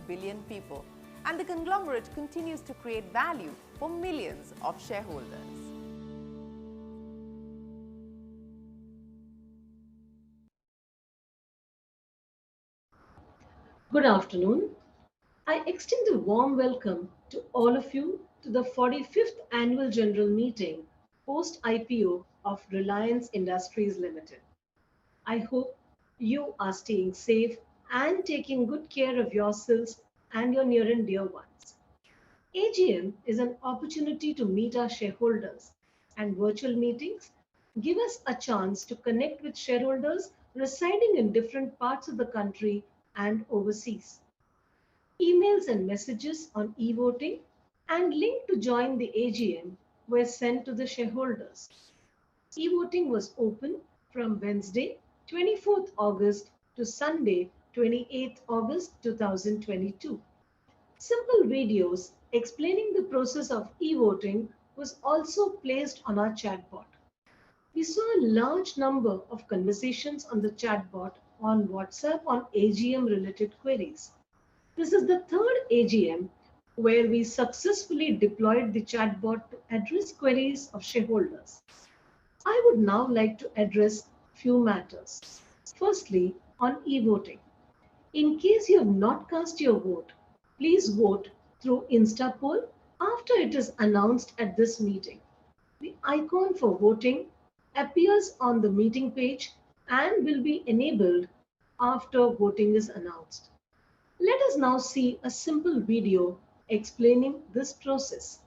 billion people, and the conglomerate continues to create value for millions of shareholders. Good afternoon. I extend a warm welcome to all of you to the 45th Annual General Meeting post-IPO of Reliance Industries Limited. I hope you are staying safe and taking good care of yourselves and your near and dear ones. AGM is an opportunity to meet our shareholders, and virtual meetings give us a chance to connect with shareholders residing in different parts of the country and overseas. Emails and messages on e-voting and link to join the AGM were sent to the shareholders. E-voting was open from Wednesday, 24th August to Sunday, 28th August 2022. Simple videos explaining the process of e-voting was also placed on our chatbot. We saw a large number of conversations on the chatbot on WhatsApp on AGM-related queries. This is the third AGM where we successfully deployed the chatbot to address queries of shareholders. I would now like to address few matters. Firstly, on e-voting. In case you have not cast your vote, please vote through InstaPoll after it is announced at this meeting. The icon for voting appears on the meeting page and will be enabled after voting is announced. Let us now see a simple video explaining this process.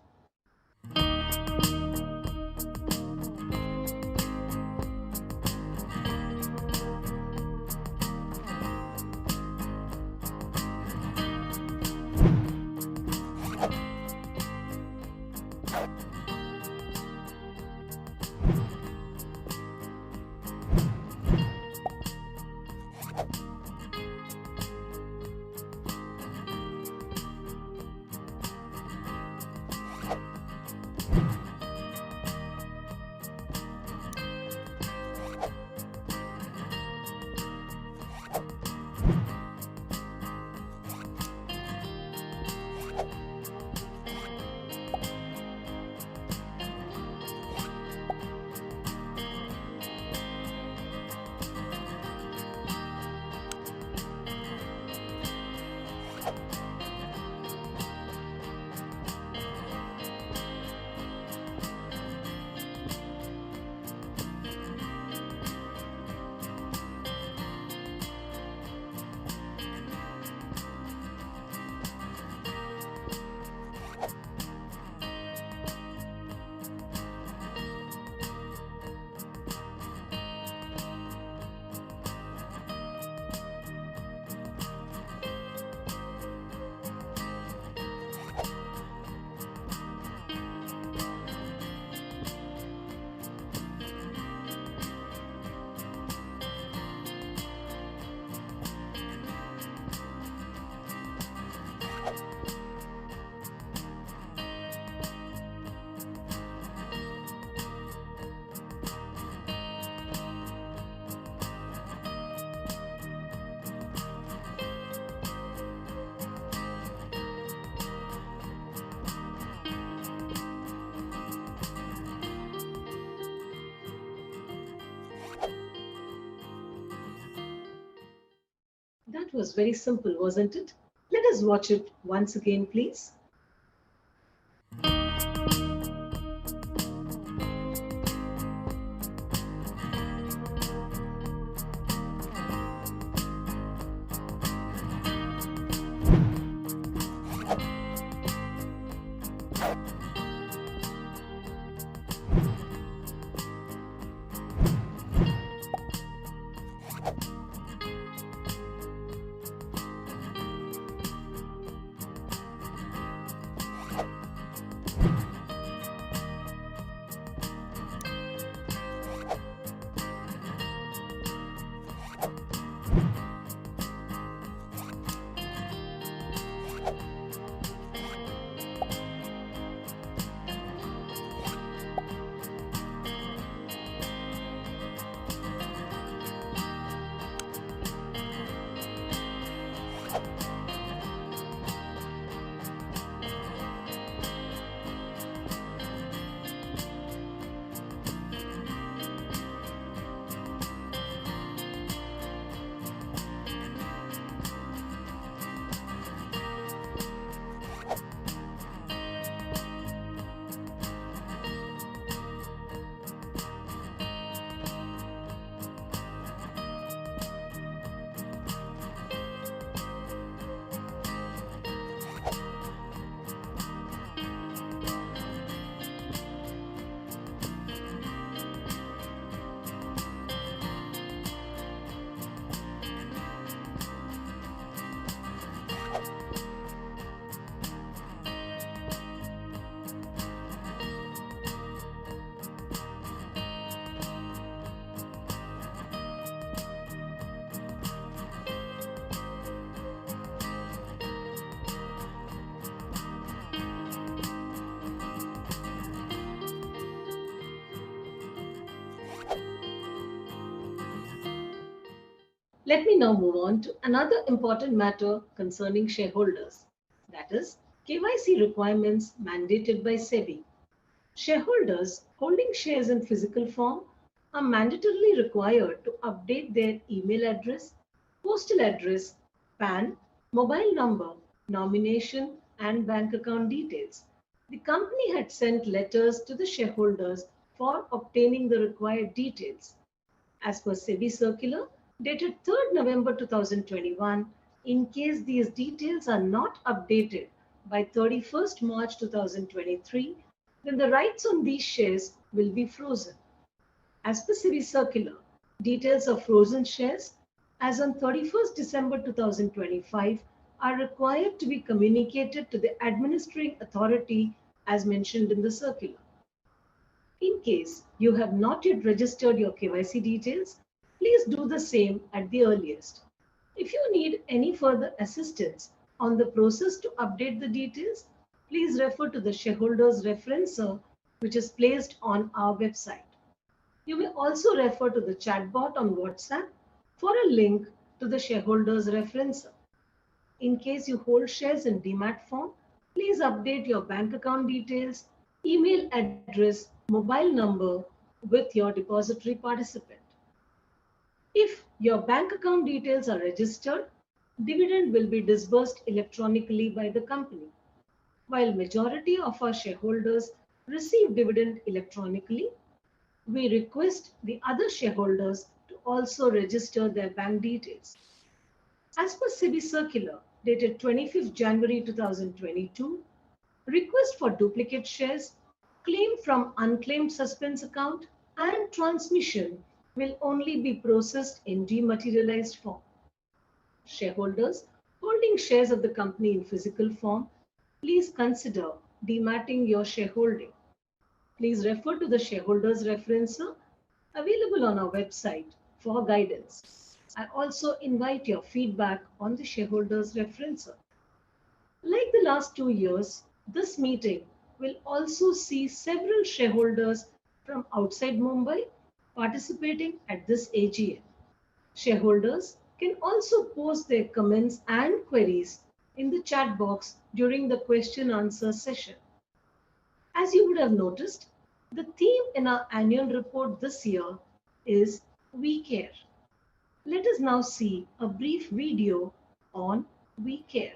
That was very simple, wasn't it? Let us watch it once again, please. Let me now move on to another important matter concerning shareholders, that is, KYC requirements mandated by SEBI. Shareholders holding shares in physical form are mandatorily required to update their email address, postal address, PAN, mobile number, nomination, and bank account details. The company had sent letters to the shareholders for obtaining the required details. As per SEBI circular dated 3rd November 2021, in case these details are not updated by 31st March 2023, then the rights on these shares will be frozen. As per SEBI circular, details of frozen shares as on 31st December 2025 are required to be communicated to the administering authority as mentioned in the circular. In case you have not yet registered your KYC details, please do the same at the earliest. If you need any further assistance on the process to update the details, please refer to the shareholders referencer which is placed on our website. You may also refer to the chatbot on WhatsApp for a link to the shareholders referencer. In case you hold shares in demat form, please update your bank account details, email address, mobile number with your depository participant. If your bank account details are registered, dividend will be disbursed electronically by the company. While majority of our shareholders receive dividend electronically, we request the other shareholders to also register their bank details. As per SEBI circular dated 25th January 2022, request for duplicate shares, claim from unclaimed suspense account, and transmission will only be processed in dematerialized form. Shareholders holding shares of the company in physical form, please consider dematting your shareholding. Please refer to the shareholders referencer available on our website for guidance. I also invite your feedback on the shareholders referencer. Like the last 2 years, this meeting will also see several shareholders from outside Mumbai participating at this AGM. Shareholders can also post their comments and queries in the chat box during the question-answer session. As you would have noticed, the theme in our annual report this year is We Care. Let us now see a brief video on We Care.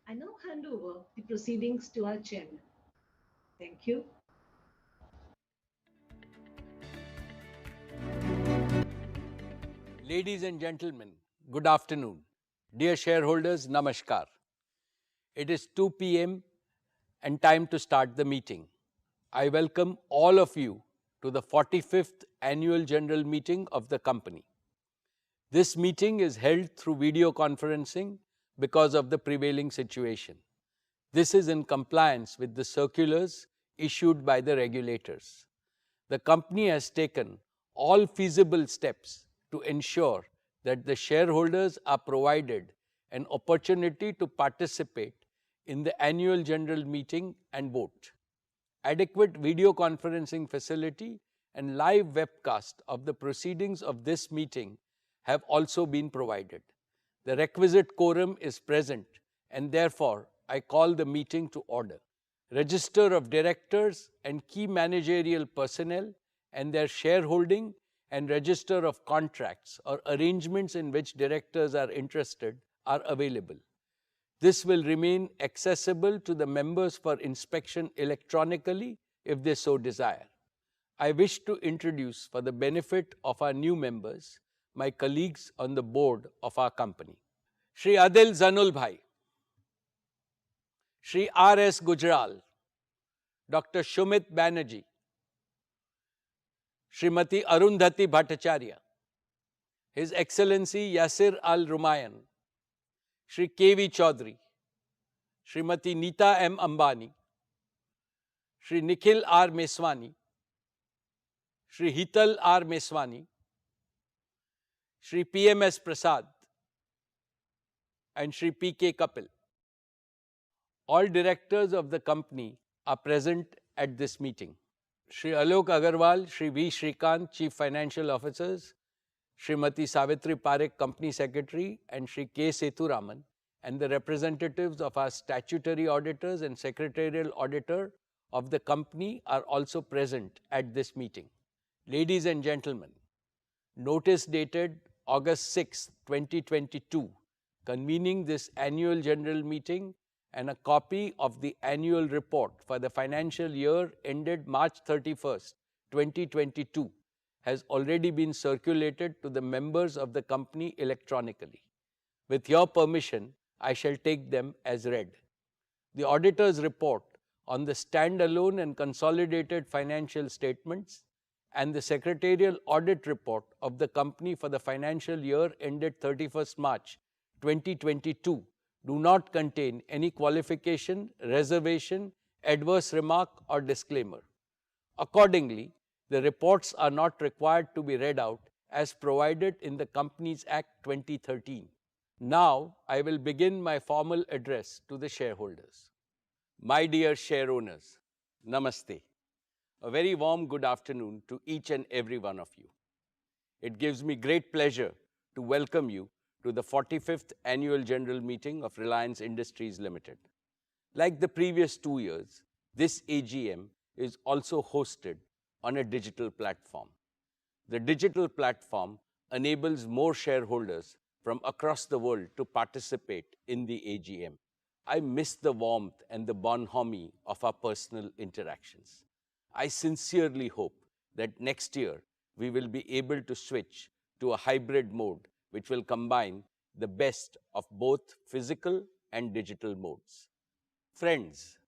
I now hand over the proceedings to our chairman. Thank you. Ladies and gentlemen, good afternoon. Dear shareholders, namaskar. It is 2 p.m. and time to start the meeting. I welcome all of you to the 45th Annual General Meeting of the company. This meeting is held through video conferencing because of the prevailing situation. This is in compliance with the circulars issued by the regulators. The company has taken all feasible steps to ensure that the shareholders are provided an opportunity to participate in the annual general meeting and vote. Adequate video conferencing facility and live webcast of the proceedings of this meeting have also been provided. The requisite quorum is present, and therefore I call the meeting to order. Register of directors and key managerial personnel and their shareholding and register of contracts or arrangements in which directors are interested are available. This will remain accessible to the members for inspection electronically if they so desire. I wish to introduce, for the benefit of our new members, my colleagues on the board of our company. Shri Adil Zanul Bhai, Shri R.S. Gujral, Dr. Shumit Banerjee, Srimati Arundhati Bhattacharya, His Excellency Yasir Al-Rumayyan, Shri K.V. Chaudhary, Srimati Neeta M. Ambani, Shri Nikhil R. Meswani, Shri Hital R. Meswani, Shri P.M.S. Prasad, and Shri P.K. Kapil. All directors of the company are present at this meeting. Shri Alok Agarwal, Shri V. Shrikant, Chief Financial Officers, Srimati Savitri Parekh, Company Secretary, and Shri K. Sethuraman, and the representatives of our statutory auditors and secretarial auditor of the company are also present at this meeting. Ladies and gentlemen, notice dated August 6, 2022, convening this annual general meeting and a copy of the annual report for the financial year ended March 31st, 2022 has already been circulated to the members of the company electronically. With your permission, I shall take them as read. The auditor's report on the standalone and consolidated financial statements and the secretarial audit report of the company for the financial year ended 31st March 2022 do not contain any qualification, reservation, adverse remark, or disclaimer. Accordingly, the reports are not required to be read out as provided in the Companies Act 2013. Now, I will begin my formal address to the shareholders. My dear share owners, Namaste. A very warm good afternoon to each and every one of you. It gives me great pleasure to welcome you to the 45th Annual General Meeting of Reliance Industries Limited. Like the previous 2 years, this AGM is also hosted on a digital platform. The digital platform enables more shareholders from across the world to participate in the AGM. I miss the warmth and the bonhomie of our personal interactions. I sincerely hope that next year we will be able to switch to a hybrid mode which will combine the best of both physical and digital modes. Friends,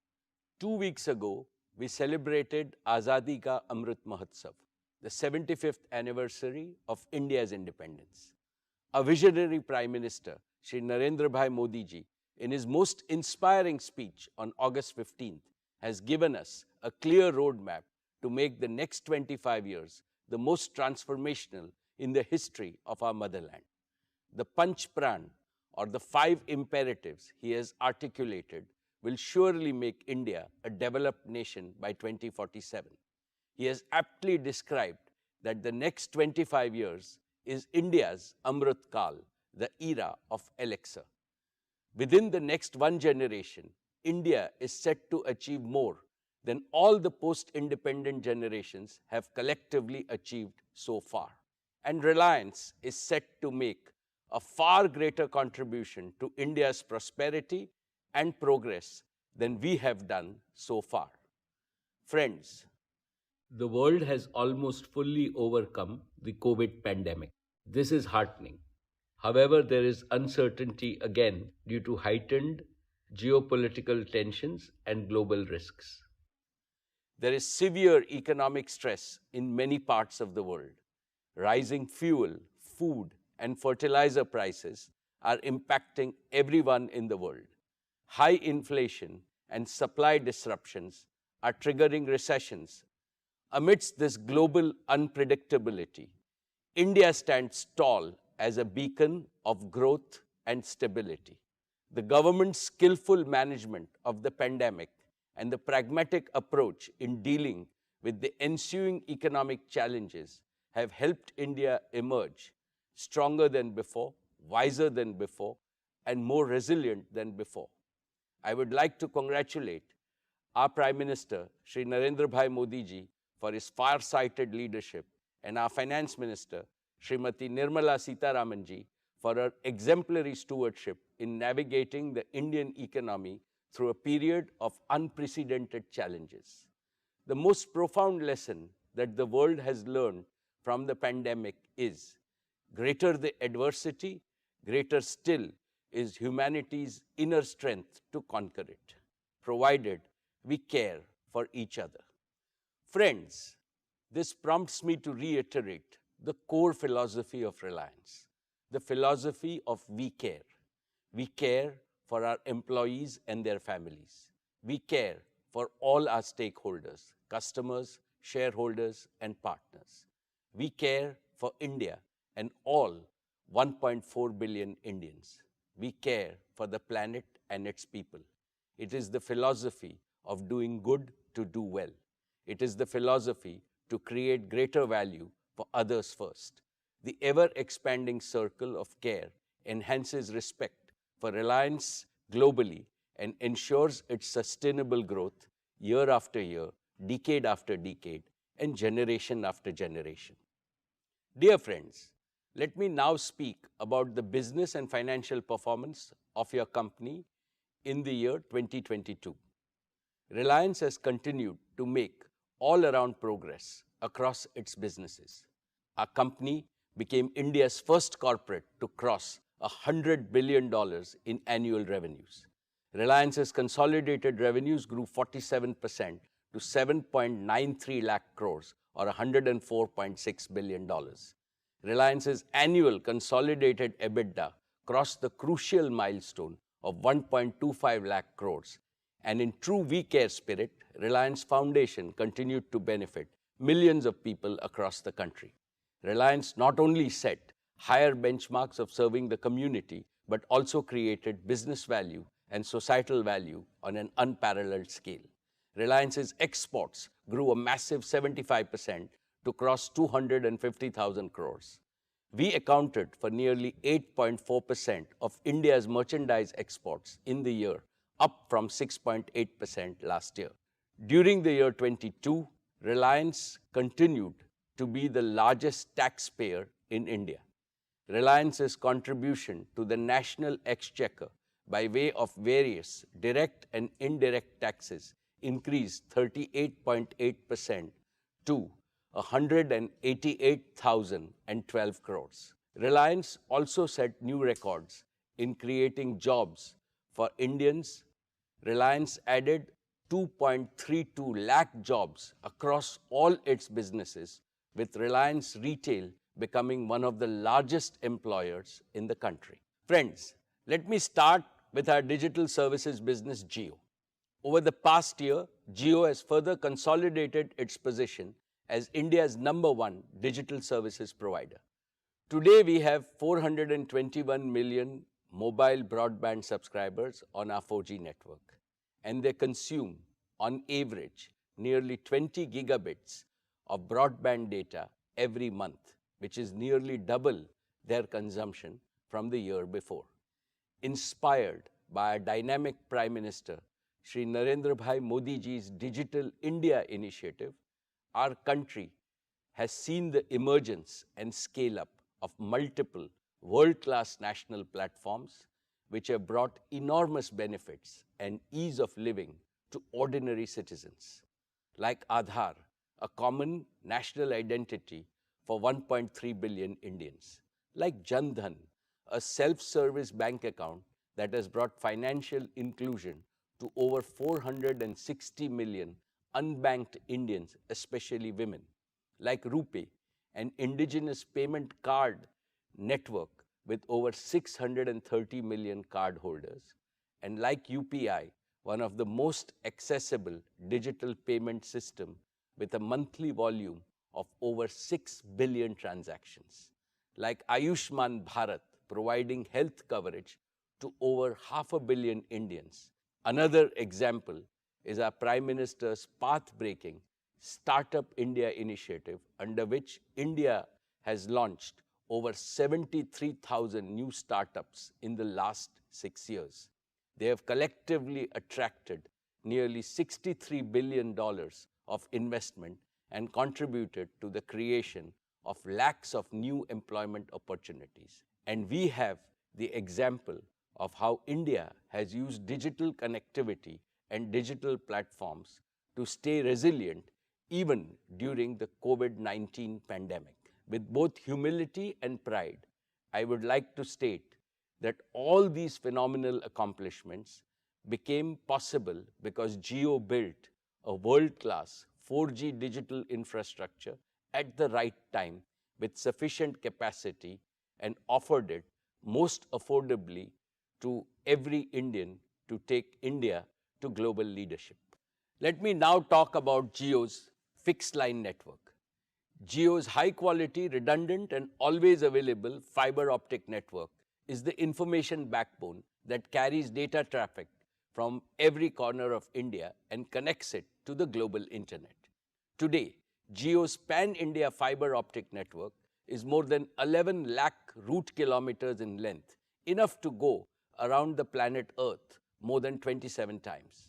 2 weeks ago, we celebrated Azadi Ka Amrit Mahotsav, the 75th anniversary of India's independence. Our visionary Prime Minister, Shri Narendra Bhai Modi ji, in his most inspiring speech on August 15th, has given us a clear roadmap to make the next 25 years the most transformational in the history of our motherland. The Panch Pran, or the 5 imperatives he has articulated, will surely make India a developed nation by 2047. He has aptly described that the next 25 years is India's Amrit Kal, the era of elixir. Within the next 1 generation, India is set to achieve more than all the post-independent generations have collectively achieved so far. And Reliance is set to make a far greater contribution to India's prosperity and progress than we have done so far. Friends, the world has almost fully overcome the COVID pandemic. This is heartening. However, there is uncertainty again due to heightened geopolitical tensions and global risks. There is severe economic stress in many parts of the world. Rising fuel, food, and fertilizer prices are impacting everyone in the world. High inflation and supply disruptions are triggering recessions, Amidst this global unpredictability, India stands tall as a beacon of growth and stability. The government's skillful management of the pandemic and the pragmatic approach in dealing with the ensuing economic challenges have helped India emerge stronger than before, wiser than before, and more resilient than before. I would like to congratulate our Prime Minister, Shri Narendra Bhai Modi ji, for his far-sighted leadership, and our Finance Minister, Srimati Nirmala Sitharaman ji, for her exemplary stewardship in navigating the Indian economy through a period of unprecedented challenges. The most profound lesson that the world has learned from the pandemic is, greater the adversity, greater still is humanity's inner strength to conquer it, provided we care for each other. Friends, this prompts me to reiterate the core philosophy of Reliance, the philosophy of we care. We care for our employees and their families. We care for all our stakeholders, customers, shareholders, and partners. We care for India and all 1.4 billion Indians. We care for the planet and its people. It is the philosophy of doing good to do well. It is the philosophy to create greater value for others first. The ever-expanding circle of care enhances respect for Reliance globally and ensures its sustainable growth year after year, decade after decade, and generation after generation. Dear friends, let me now speak about the business and financial performance of your company in the year 2022. Reliance has continued to make all-around progress across its businesses. Our company became India's first corporate to cross $100 billion in annual revenues. Reliance's consolidated revenues grew 47% to 7.93 lakh crores or $104.6 billion. Reliance's annual consolidated EBITDA crossed the crucial milestone of 1.25 lakh crores. And in true We Care spirit, Reliance Foundation continued to benefit millions of people across the country. Reliance not only set higher benchmarks of serving the community, but also created business value and societal value on an unparalleled scale. Reliance's exports grew a massive 75% to cross 250,000 crores. We accounted for nearly 8.4% of India's merchandise exports in the year, up from 6.8% last year. During the year 22, Reliance continued to be the largest taxpayer in India. Reliance's contribution to the national exchequer by way of various direct and indirect taxes increased 38.8% to 188,012 crores. Reliance also set new records in creating jobs for Indians. Reliance added 2.32 lakh jobs across all its businesses, with Reliance Retail becoming one of the largest employers in the country. Friends, let me start with our digital services business, JIO. Over the past year, JIO has further consolidated its position as India's #1 digital services provider. Today, we have 421 million mobile broadband subscribers on our 4G network, and they consume, on average, nearly 20 gigabits of broadband data every month, which is nearly double their consumption from the year before. Inspired by a dynamic Prime Minister, Shri Narendra Bhai Modi ji's Digital India initiative, our country has seen the emergence and scale-up of multiple world-class national platforms which have brought enormous benefits and ease of living to ordinary citizens, like Aadhaar, a common national identity for 1.3 billion Indians, like Jan Dhan, a self-service bank account that has brought financial inclusion to over 460 million unbanked Indians, especially women, like RuPay, an indigenous payment card network with over 630 million cardholders, and like UPI, one of the most accessible digital payment system with a monthly volume of over 6 billion transactions. Like Ayushman Bharat, providing health coverage to over 500 million Indians. Another example is our Prime Minister's path-breaking Startup India initiative, under which India has launched over 73,000 new startups in the last 6 years. They have collectively attracted nearly $63 billion of investment and contributed to the creation of lakhs of new employment opportunities. And we have the example of how India has used digital connectivity and digital platforms to stay resilient even during the COVID-19 pandemic. With both humility and pride, I would like to state that all these phenomenal accomplishments became possible because JIO built a world-class 4G digital infrastructure at the right time with sufficient capacity and offered it most affordably to every Indian to take India to global leadership. Let me now talk about JIO's fixed line network. JIO's high-quality, redundant and always available fiber optic network is the information backbone that carries data traffic from every corner of India and connects it to the global internet. Today, JIO's pan-India fiber optic network is more than 11 lakh route kilometers in length, enough to go around the planet Earth more than 27 times.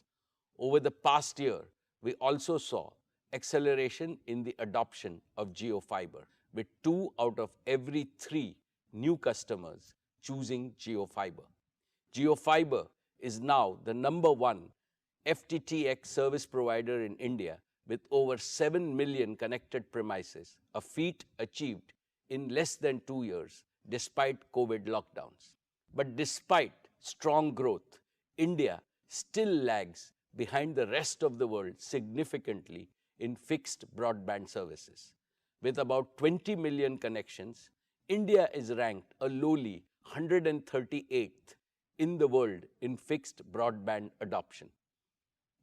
Over the past year, we also saw acceleration in the adoption of JIO Fiber, with 2 out of every 3 new customers choosing JIO Fiber. JIO Fiber is now the #1 FTTX service provider in India with over 7 million connected premises, a feat achieved in less than 2 years despite COVID lockdowns. But despite strong growth, India still lags behind the rest of the world significantly in fixed broadband services. With about 20 million connections, India is ranked a lowly 138th in the world in fixed broadband adoption.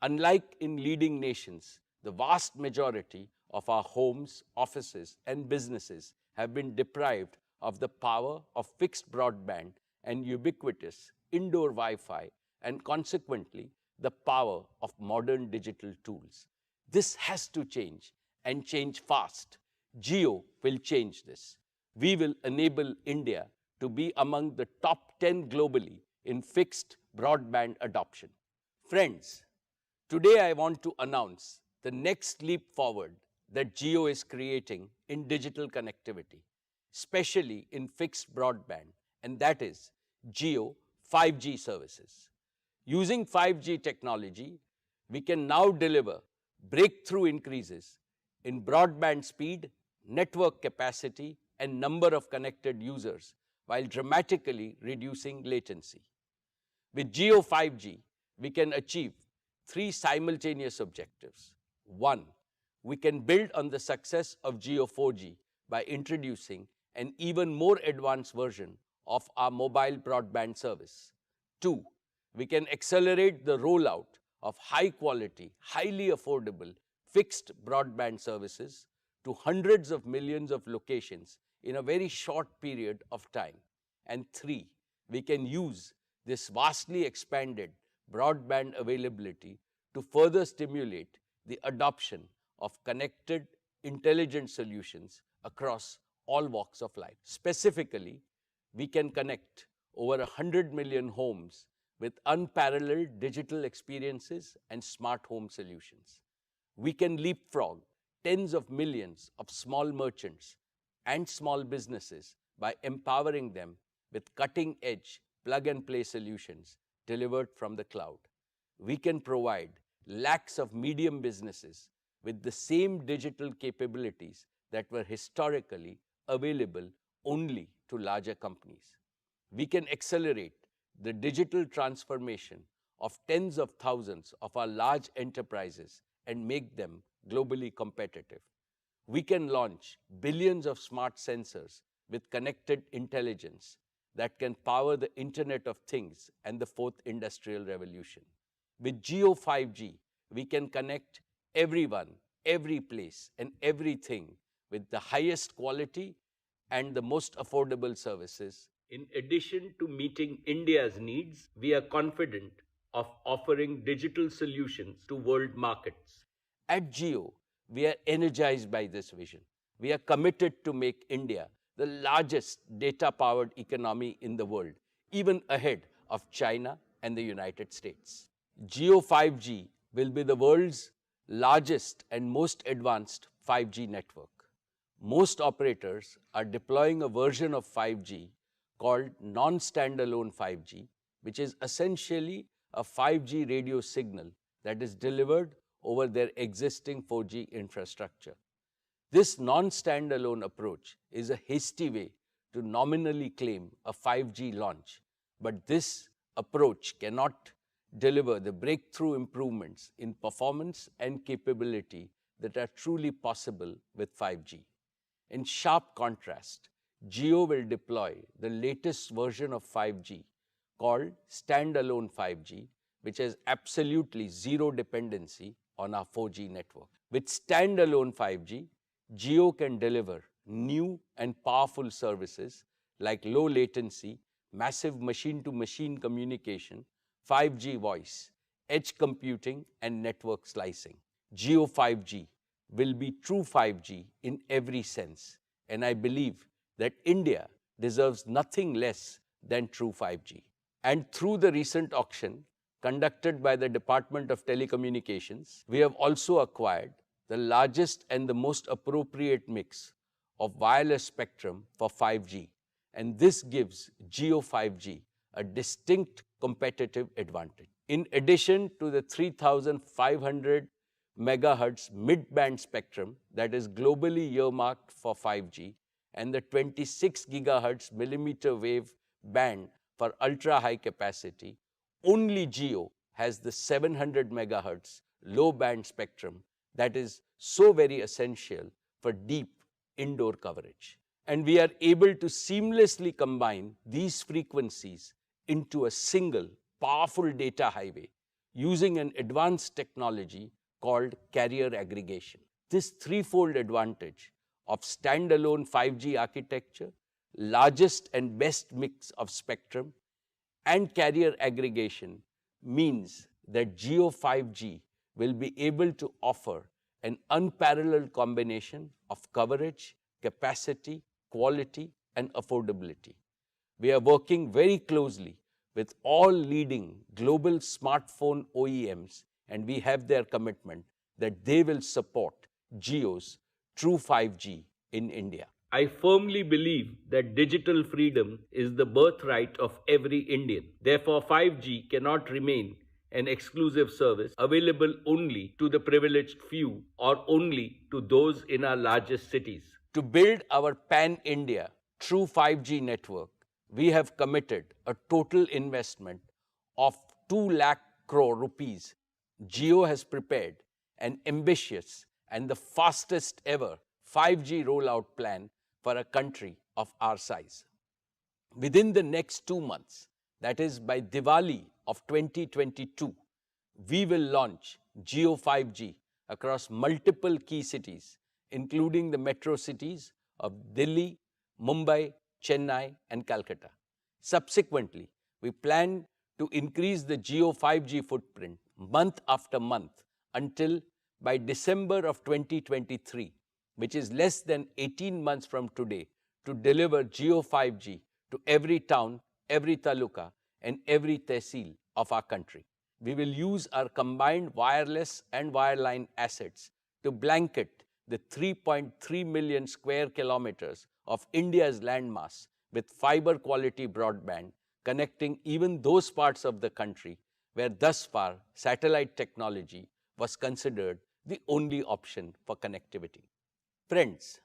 Unlike in leading nations, the vast majority of our homes, offices, and businesses have been deprived of the power of fixed broadband and ubiquitous indoor Wi-Fi, and consequently, the power of modern digital tools. This has to change, and change fast. JIO will change this. We will enable India to be among the top 10 globally in fixed broadband adoption. Friends, today I want to announce the next leap forward that JIO is creating in digital connectivity, especially in fixed broadband, and that is JIO 5G services. Using 5G technology, we can now deliver breakthrough increases in broadband speed, network capacity, and number of connected users while dramatically reducing latency. With JIO 5G, we can achieve 3 simultaneous objectives. 1, we can build on the success of JIO 4G by introducing an even more advanced version of our mobile broadband service. 2, we can accelerate the rollout of high-quality, highly affordable fixed broadband services to hundreds of millions of locations in a very short period of time. And 3, we can use this vastly expanded broadband availability to further stimulate the adoption of connected, intelligent solutions across all walks of life. Specifically, we can connect over 100 million homes with unparalleled digital experiences and smart home solutions. We can leapfrog tens of millions of small merchants and small businesses by empowering them with cutting-edge plug-and-play solutions delivered from the cloud. We can provide lakhs of medium businesses with the same digital capabilities that were historically available only to larger companies. We can accelerate the digital transformation of tens of thousands of our large enterprises and make them globally competitive. We can launch billions of smart sensors with connected intelligence that can power the Internet of Things and the 4th Industrial Revolution. With JIO 5G, we can connect everyone, every place and everything with the highest quality and the most affordable services. In addition to meeting India's needs, we are confident of offering digital solutions to world markets. At JIO, we are energized by this vision. We are committed to make India the largest data-powered economy in the world, even ahead of China and the United States. JIO 5G will be the world's largest and most advanced 5G network. Most operators are deploying a version of 5G called non-standalone 5G, which is essentially a 5G radio signal that is delivered over their existing 4G infrastructure. This non-standalone approach is a hasty way to nominally claim a 5G launch, but this approach cannot deliver the breakthrough improvements in performance and capability that are truly possible with 5G. In sharp contrast, JIO will deploy the latest version of 5G called standalone 5G, which has absolutely zero dependency on our 4G network. With standalone 5G, JIO can deliver new and powerful services like low latency, massive machine-to-machine communication, 5G voice, edge computing, and network slicing. JIO 5G will be true 5G in every sense, and I believe that India deserves nothing less than true 5G. And through the recent auction conducted by the Department of Telecommunications, we have also acquired the largest and the most appropriate mix of wireless spectrum for 5G, and this gives JIO 5G a distinct competitive advantage. In addition to the 3,500 megahertz mid-band spectrum that is globally earmarked for 5G and the 26 gigahertz millimeter wave band for ultra-high capacity, only JIO has the 700 megahertz low-band spectrum that is so very essential for deep indoor coverage. And we are able to seamlessly combine these frequencies into a single powerful data highway using an advanced technology called carrier aggregation. This threefold advantage of standalone 5G architecture, largest and best mix of spectrum, and carrier aggregation means that JIO 5G will be able to offer an unparalleled combination of coverage, capacity, quality, and affordability. We are working very closely with all leading global smartphone OEMs, and we have their commitment that they will support JIO's true 5G in India. I firmly believe that digital freedom is the birthright of every Indian. Therefore, 5G cannot remain an exclusive service available only to the privileged few or only to those in our largest cities. To build our pan-India true 5G network, we have committed a total investment of 2 lakh crore rupees. JIO has prepared an ambitious and the fastest ever 5G rollout plan for a country of our size. Within the next 2 months, that is by Diwali of 2022, we will launch JIO 5G across multiple key cities, including the metro cities of Delhi, Mumbai, Chennai, and Calcutta. Subsequently, we plan to increase the JIO 5G footprint month after month until by December of 2023, which is less than 18 months from today, to deliver JIO 5G to every town, every taluka, and every tehsil of our country. We will use our combined wireless and wireline assets to blanket the 3.3 million square kilometers of India's landmass with fiber quality broadband, connecting even those parts of the country where thus far satellite technology was considered the only option for connectivity. Friends,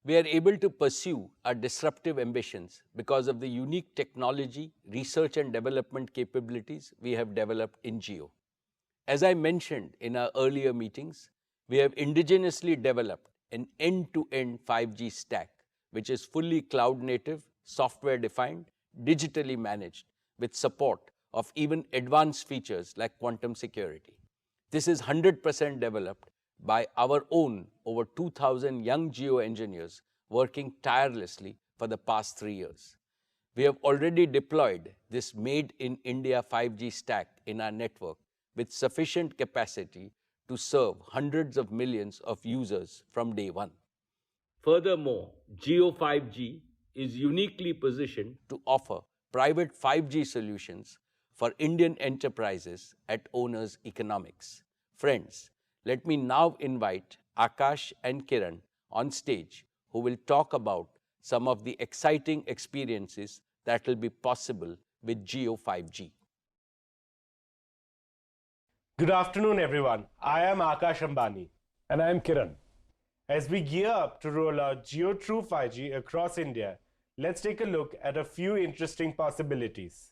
we are able to pursue our disruptive ambitions because of the unique technology, research and development capabilities we have developed in JIO. As I mentioned in our earlier meetings, we have indigenously developed an end-to-end 5G stack, which is fully cloud-native, software-defined, digitally managed, with support of even advanced features like quantum security. This is 100% developed by our own over 2,000 young JIO engineers working tirelessly for the past 3 years. We have already deployed this Made in India 5G stack in our network with sufficient capacity to serve hundreds of millions of users from day one. Furthermore, JIO 5G is uniquely positioned to offer private 5G solutions for Indian enterprises at owners' economics. Friends, let me now invite Akash and Kiran on stage, who will talk about some of the exciting experiences that will be possible with JIO 5G. Good afternoon, everyone. I am Akash Ambani. And I am Kiran. As we gear up to roll out JIO True 5G across India, let's take a look at a few interesting possibilities.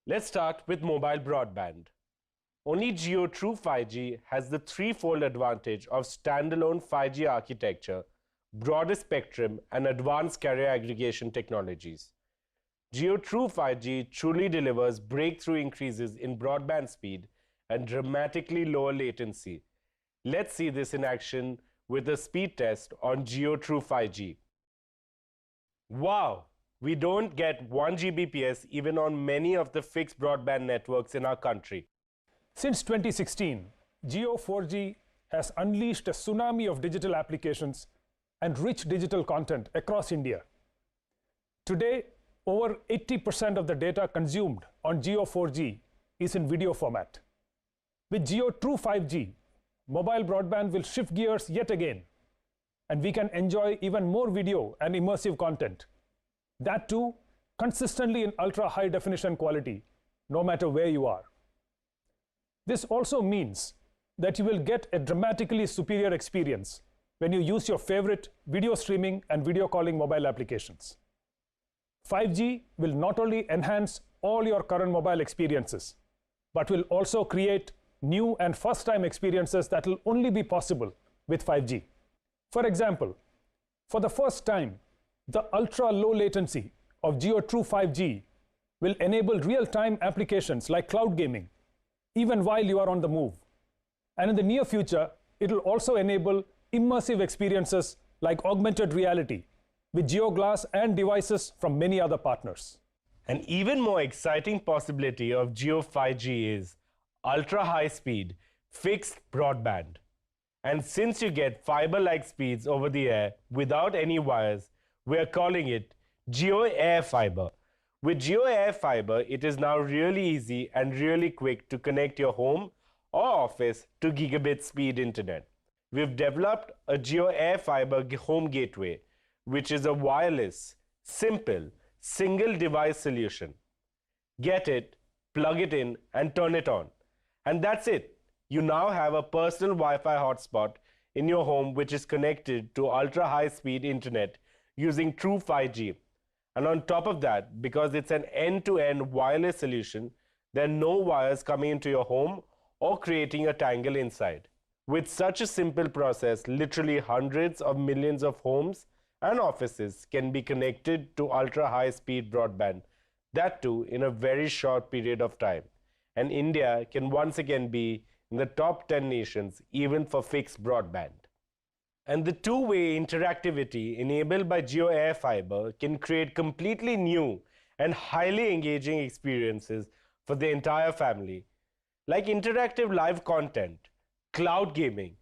Let's start with mobile broadband. Only JIO True 5G has the threefold advantage of standalone 5G architecture, broader spectrum, and advanced carrier aggregation technologies. JIO True 5G truly delivers breakthrough increases in broadband speed and dramatically lower latency. Let's see this in action with a speed test on JIO True 5G. Wow! We don't get 1 Gbps even on many of the fixed broadband networks in our country. Since 2016, JIO 4G has unleashed a tsunami of digital applications and rich digital content across India. Today, over 80% of the data consumed on JIO 4G is in video format. With JIO True 5G, mobile broadband will shift gears yet again, and we can enjoy even more video and immersive content. That too, consistently in ultra-high definition quality, no matter where you are. This also means that you will get a dramatically superior experience when you use your favorite video streaming and video calling mobile applications. 5G will not only enhance all your current mobile experiences, but will also create new and first-time experiences that will only be possible with 5G. For example, for the first time, the ultra-low latency of JIO True 5G will enable real-time applications like cloud gaming, even while you are on the move. And in the near future, it will also enable immersive experiences like augmented reality with JIO Glass and devices from many other partners. An even more exciting possibility of JIO 5G is ultra-high speed fixed broadband. And since you get fiber-like speeds over the air without any wires, we are calling it JIO Air Fiber. With JIO Air Fiber, it is now really easy and really quick to connect your home or office to gigabit speed internet. We've developed a JIO Air Fiber home gateway, which is a wireless, simple, single device solution. Get it, plug it in, and turn it on. And that's it. You now have a personal Wi-Fi hotspot in your home which is connected to ultra-high speed internet using True 5G. And on top of that, because it's an end-to-end wireless solution, there are no wires coming into your home or creating a tangle inside. With such a simple process, literally hundreds of millions of homes and offices can be connected to ultra-high speed broadband, that too in a very short period of time. And India can once again be in the top 10 nations even for fixed broadband. And the two-way interactivity enabled by JIO Air Fiber can create completely new and highly engaging experiences for the entire family, like interactive live content, cloud gaming,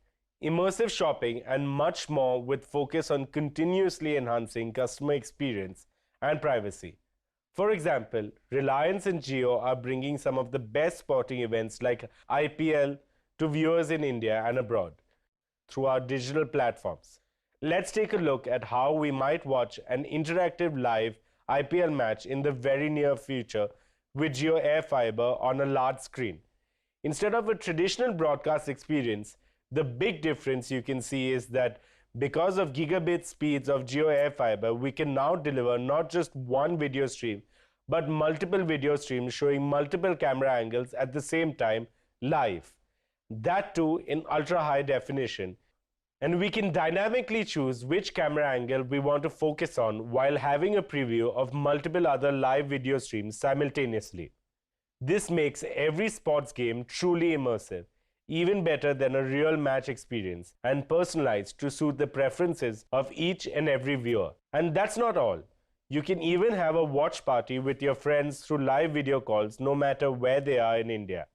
immersive shopping, and much more, with focus on continuously enhancing customer experience and privacy. For example, Reliance and JIO are bringing some of the best sporting events like IPL to viewers in India and abroad through our digital platforms. Let's take a look at how we might watch an interactive live IPL match in the very near future with JIO Air Fiber on a large screen. Instead of a traditional broadcast experience, the big difference you can see is that because of gigabit speeds of JIO Air Fiber, we can now deliver not just one video stream, but multiple video streams showing multiple camera angles at the same time live. That too in ultra-high definition. And we can dynamically choose which camera angle we want to focus on while having a preview of multiple other live video streams simultaneously. This makes every sports game truly immersive. even better than a real match experience and personalized to suit the preferences of each and every viewer. And that's not all. You can even have a watch party with your friends through live video calls no matter where they are in India.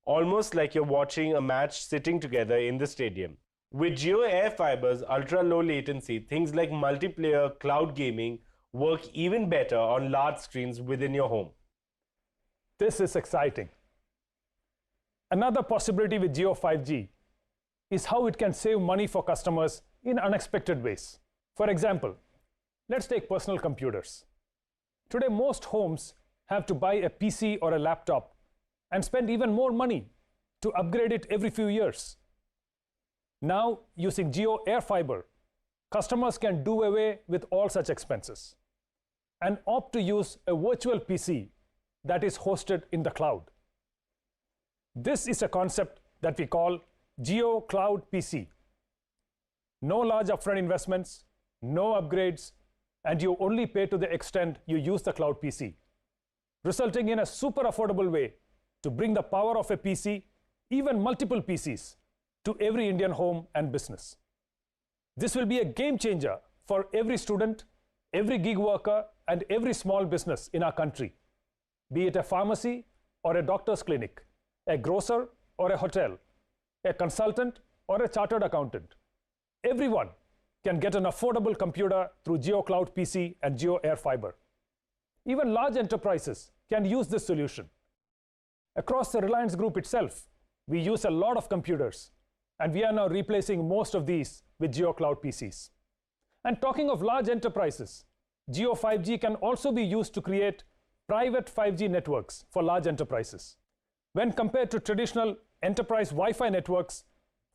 Almost like you're watching a match sitting together in the stadium. With JIO Air Fiber's ultra-low latency, things like multiplayer cloud gaming work even better on large screens within your home. This is exciting. Another possibility with JIO 5G is how it can save money for customers in unexpected ways. For example, let's take personal computers. Today, most homes have to buy a PC or a laptop and spend even more money to upgrade it every few years. Now, using JIO Air Fiber, customers can do away with all such expenses and opt to use a virtual PC that is hosted in the cloud. This is a concept that we call JIO Cloud PC. No large upfront investments, no upgrades, and you only pay to the extent you use the cloud PC, resulting in a super affordable way to bring the power of a PC, even multiple PCs, to every Indian home and business. This will be a game changer for every student, every gig worker, and every small business in our country, be it a pharmacy or a doctor's clinic, a grocer or a hotel, a consultant or a chartered accountant. Everyone can get an affordable computer through JIO Cloud PC and JIO Air Fiber. Even large enterprises can use this solution. Across the Reliance Group itself, we use a lot of computers, and we are now replacing most of these with JIO Cloud PCs. And talking of large enterprises, JIO 5G can also be used to create private 5G networks for large enterprises. When compared to traditional enterprise Wi-Fi networks,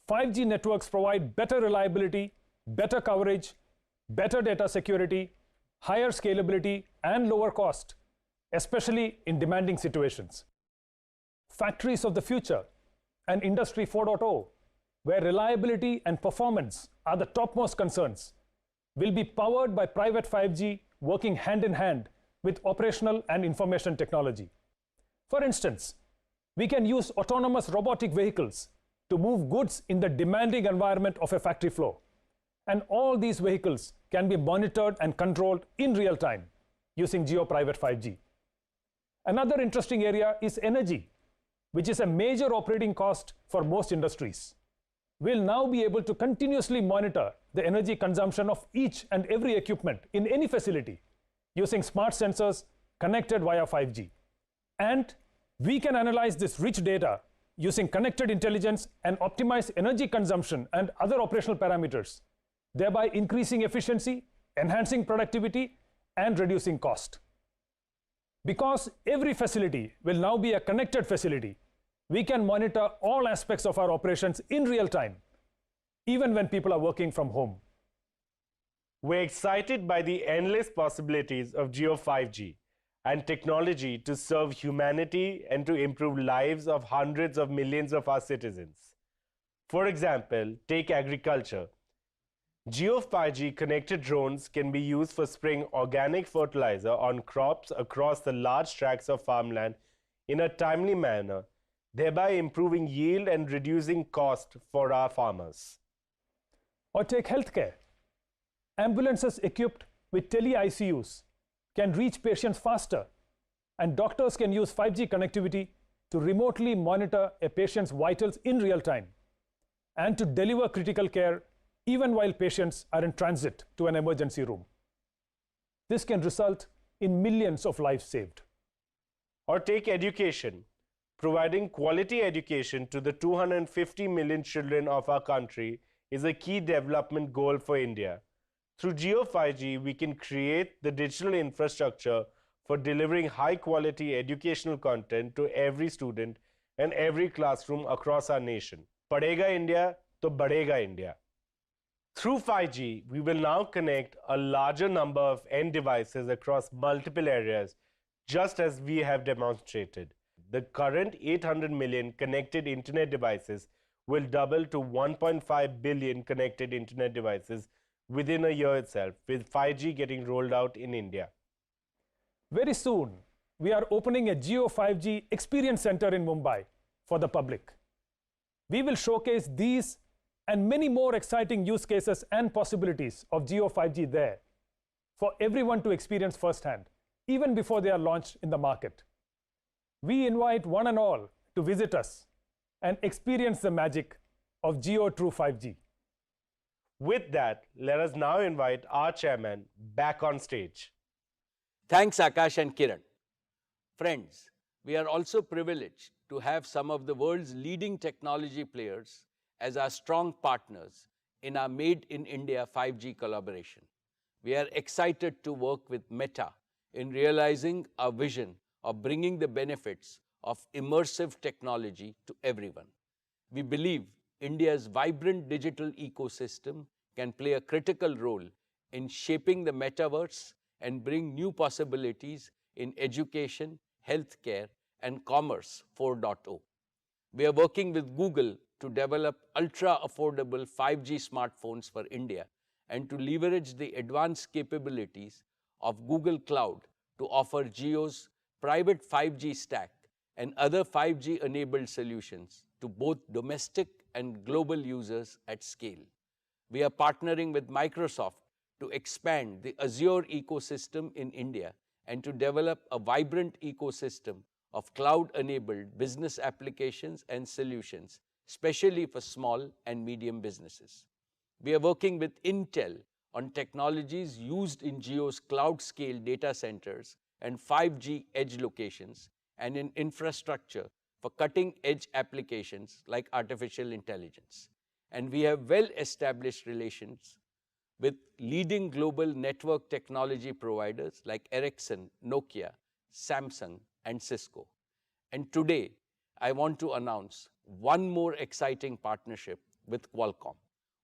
5G networks provide better reliability, better coverage, better data security, higher scalability, and lower cost, especially in demanding situations. Factories of the future and Industry 4.0, where reliability and performance are the topmost concerns, will be powered by private 5G working hand in hand with operational and information technology. For instance, we can use autonomous robotic vehicles to move goods in the demanding environment of a factory floor. And all these vehicles can be monitored and controlled in real time using JIO Private 5G. Another interesting area is energy, which is a major operating cost for most industries. We'll now be able to continuously monitor the energy consumption of each and every equipment in any facility using smart sensors connected via 5G. And we can analyze this rich data using connected intelligence and optimize energy consumption and other operational parameters, thereby increasing efficiency, enhancing productivity, and reducing cost. Because every facility will now be a connected facility, we can monitor all aspects of our operations in real time, even when people are working from home. We're excited by the endless possibilities of JIO 5G and technology to serve humanity and to improve lives of hundreds of millions of our citizens. For example, take agriculture. JIO 5G connected drones can be used for spraying organic fertilizer on crops across the large tracts of farmland in a timely manner, thereby improving yield and reducing cost for our farmers. Or take healthcare. Ambulances equipped with tele-ICUs can reach patients faster, and doctors can use 5G connectivity to remotely monitor a patient's vitals in real time and to deliver critical care even while patients are in transit to an emergency room. This can result in millions of lives saved. Or take education. Providing quality education to the 250 million children of our country is a key development goal for India. Through JIO 5G, we can create the digital infrastructure for delivering high-quality educational content to every student and every classroom across our nation. Padhega India, to Badhega India. Through 5G, we will now connect a larger number of end devices across multiple areas, just as we have demonstrated. The current 800 million connected internet devices will double to 1.5 billion connected internet devices within a year itself, with 5G getting rolled out in India. Very soon, we are opening a JIO 5G Experience Center in Mumbai for the public. We will showcase these and many more exciting use cases and possibilities of Jio 5G there for everyone to experience firsthand, even before they are launched in the market. We invite one and all to visit us and experience the magic of Jio True 5G. With that, let us now invite our chairman back on stage. Thanks, Akash and Kiran. Friends, we are also privileged to have some of the world's leading technology players as our strong partners in our Made in India 5G collaboration. We are excited to work with Meta in realizing our vision of bringing the benefits of immersive technology to everyone. We believe India's vibrant digital ecosystem can play a critical role in shaping the metaverse and bring new possibilities in education, healthcare, and commerce 4.0. We are working with Google to develop ultra-affordable 5G smartphones for India and to leverage the advanced capabilities of Google Cloud to offer Jio's private 5G stack and other 5G-enabled solutions to both domestic and global users at scale. We are partnering with Microsoft to expand the Azure ecosystem in India and to develop a vibrant ecosystem of cloud-enabled business applications and solutions, especially for small and medium businesses. We are working with Intel on technologies used in Jio's cloud-scale data centers and 5G edge locations and in infrastructure for cutting-edge applications like artificial intelligence. And we have well-established relations with leading global network technology providers like Ericsson, Nokia, Samsung, and Cisco. And today, I want to announce one more exciting partnership with Qualcomm,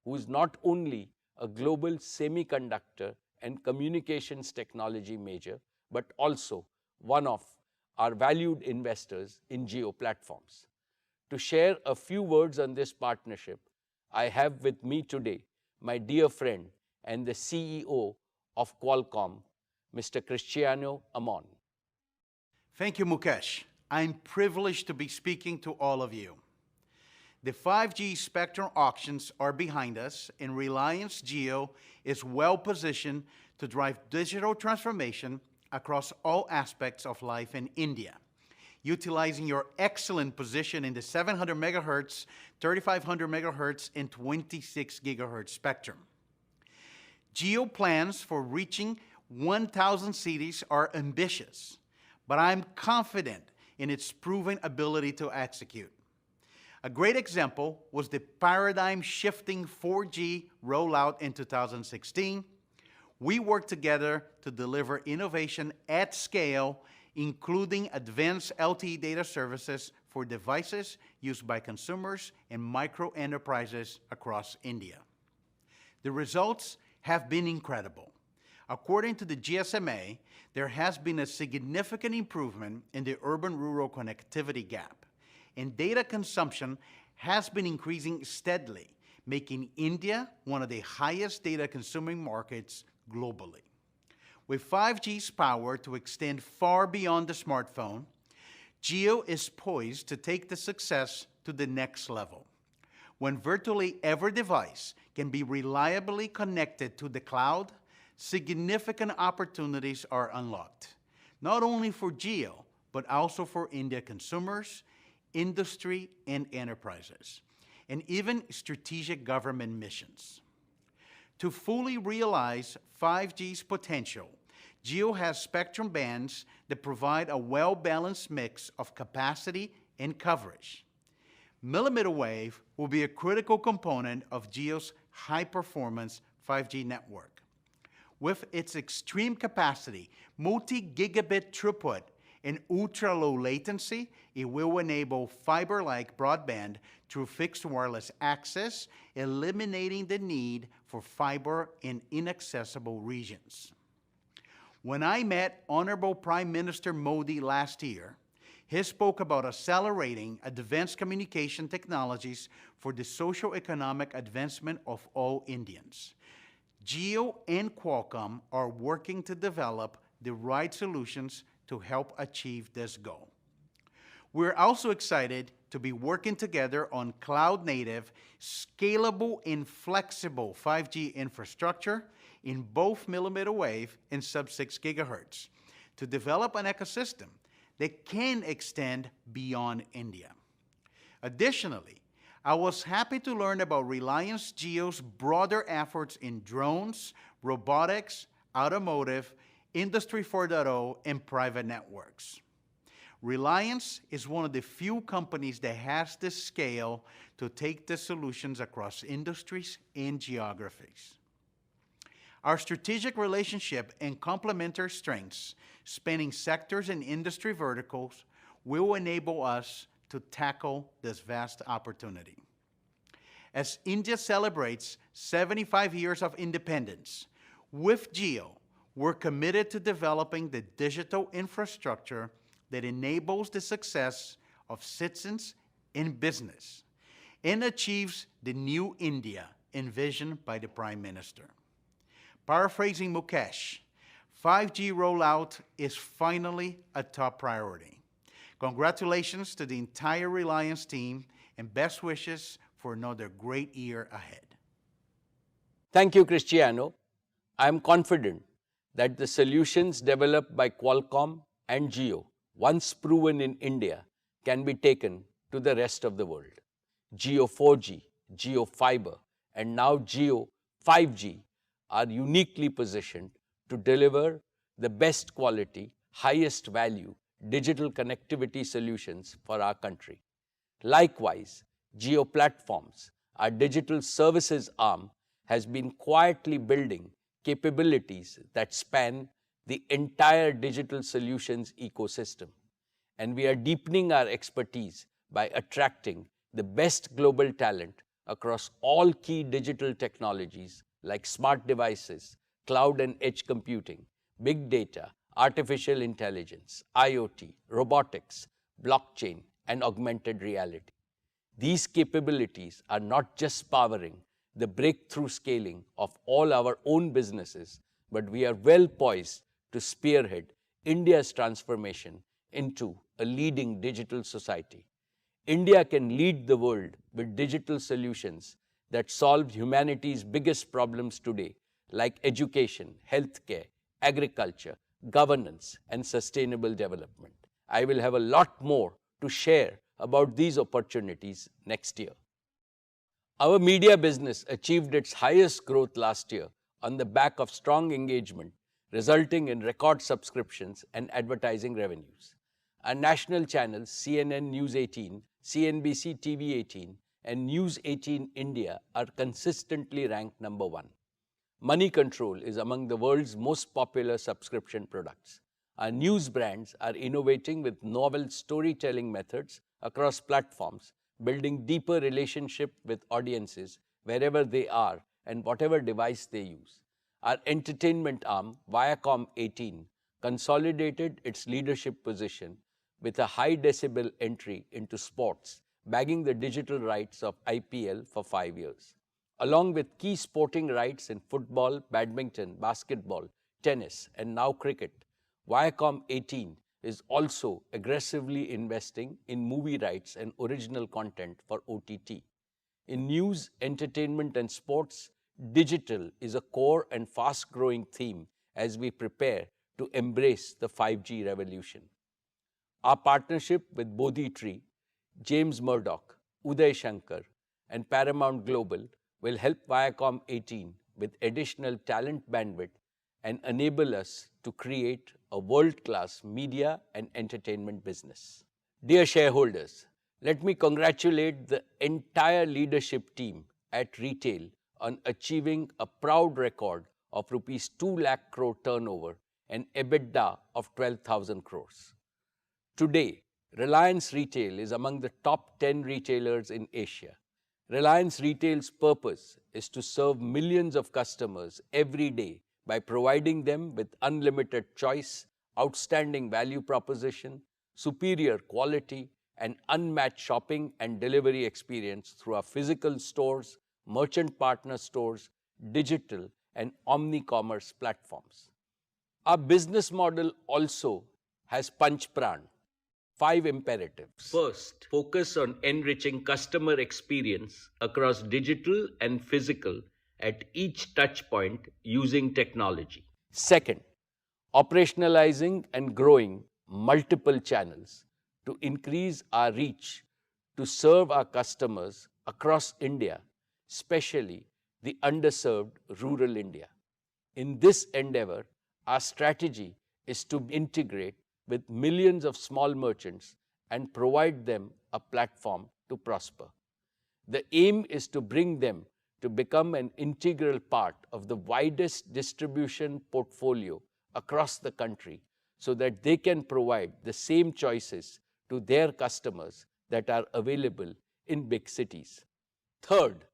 who is not only a global semiconductor and communications technology major, but also one of our valued investors in Jio Platforms. To share a few words on this partnership, I have with me today my dear friend and the CEO of Qualcomm, Mr. Cristiano Amon. Thank you, Mukesh. I'm privileged to be speaking to all of you. The 5G spectrum auctions are behind us, and Reliance Jio is well positioned to drive digital transformation across all aspects of life in India, utilizing your excellent position in the 700 megahertz, 3500 megahertz, and 26 gigahertz spectrum. Jio plans for reaching 1,000 cities are ambitious, but I'm confident in its proven ability to execute. A great example was the paradigm-shifting 4G rollout in 2016. We worked together to deliver innovation at scale, including advanced LTE data services for devices used by consumers and micro-enterprises across India. The results have been incredible. According to the GSMA, there has been a significant improvement in the urban-rural connectivity gap, and data consumption has been increasing steadily, making India one of the highest data-consuming markets globally. With 5G's power to extend far beyond the smartphone, Jio is poised to take the success to the next level. When virtually every device can be reliably connected to the cloud, significant opportunities are unlocked, not only for Jio, but also for India consumers, industry, and enterprises, and even strategic government missions. To fully realize 5G's potential, Jio has spectrum bands that provide a well-balanced mix of capacity and coverage. Millimeter wave will be a critical component of Jio's high-performance 5G network. With its extreme capacity, multi-gigabit throughput, and ultra-low latency, it will enable fiber-like broadband through fixed wireless access, eliminating the need for fiber in inaccessible regions. When I met Honorable Prime Minister Modi last year, he spoke about accelerating advanced communication technologies for the socio-economic advancement of all Indians. Jio and Qualcomm are working to develop the right solutions to help achieve this goal. We're also excited to be working together on cloud-native, scalable, and flexible 5G infrastructure in both millimeter wave and sub-6 gigahertz to develop an ecosystem that can extend beyond India. Additionally, I was happy to learn about Reliance JIO's broader efforts in drones, robotics, automotive, Industry 4.0, and private networks. Reliance is one of the few companies that has the scale to take the solutions across industries and geographies. Our strategic relationship and complementary strengths, spanning sectors and industry verticals, will enable us to tackle this vast opportunity. As India celebrates 75 years of independence, with JIO, we're committed to developing the digital infrastructure that enables the success of citizens in business and achieves the new India envisioned by the Prime Minister. Paraphrasing Mukesh, 5G rollout is finally a top priority. Congratulations to the entire Reliance team and best wishes for another great year ahead. Thank you, Cristiano. I am confident that the solutions developed by Qualcomm and JIO, once proven in India, can be taken to the rest of the world. JIO 4G, JIO Fiber, and now JIO 5G are uniquely positioned to deliver the best quality, highest value digital connectivity solutions for our country. Likewise, JIO Platforms, our digital services arm, has been quietly building capabilities that span the entire digital solutions ecosystem. And we are deepening our expertise by attracting the best global talent across all key digital technologies like smart devices, cloud and edge computing, big data, artificial intelligence, IoT, robotics, blockchain, and augmented reality. These capabilities are not just powering the breakthrough scaling of all our own businesses, but we are well poised to spearhead India's transformation into a leading digital society. India can lead the world with digital solutions that solve humanity's biggest problems today, like education, healthcare, agriculture, governance, and sustainable development. I will have a lot more to share about these opportunities next year. Our media business achieved its highest growth last year on the back of strong engagement, resulting in record subscriptions and advertising revenues. Our national channels CNN News 18, CNBC TV 18, and News 18 India are consistently ranked number 1. Money Control is among the world's most popular subscription products. Our news brands are innovating with novel storytelling methods across platforms, building deeper relationship with audiences wherever they are and whatever device they use. Our entertainment arm, Viacom 18, consolidated its leadership position with a high decibel entry into sports, bagging the digital rights of IPL for 5 years. Along with key sporting rights in football, badminton, basketball, tennis, and now cricket, Viacom 18 is also aggressively investing in movie rights and original content for OTT. In news, entertainment, and sports, digital is a core and fast-growing theme as we prepare to embrace the 5G revolution. Our partnership with Bodhi Tree, James Murdoch, Uday Shankar, and Paramount Global will help Viacom 18 with additional talent bandwidth and enable us to create a world-class media and entertainment business. Dear shareholders, let me congratulate the entire leadership team at retail on achieving a proud record of rupees 2 lakh crore turnover and EBITDA of 12,000 crores. Today, Reliance Retail is among the top 10 retailers in Asia. Reliance Retail's purpose is to serve millions of customers every day by providing them with unlimited choice, outstanding value proposition, superior quality, and unmatched shopping and delivery experience through our physical stores, merchant partner stores, digital, and omni-commerce platforms. Our business model also has Panch Pran, 5 imperatives. First, focus on enriching customer experience across digital and physical at each touch point using technology. Second, operationalizing and growing multiple channels to increase our reach to serve our customers across India, especially the underserved rural India. In this endeavor, our strategy is to integrate with millions of small merchants and provide them a platform to prosper. The aim is to bring them to become an integral part of the widest distribution portfolio across the country so that they can provide the same choices to their customers that are available in big cities. Third,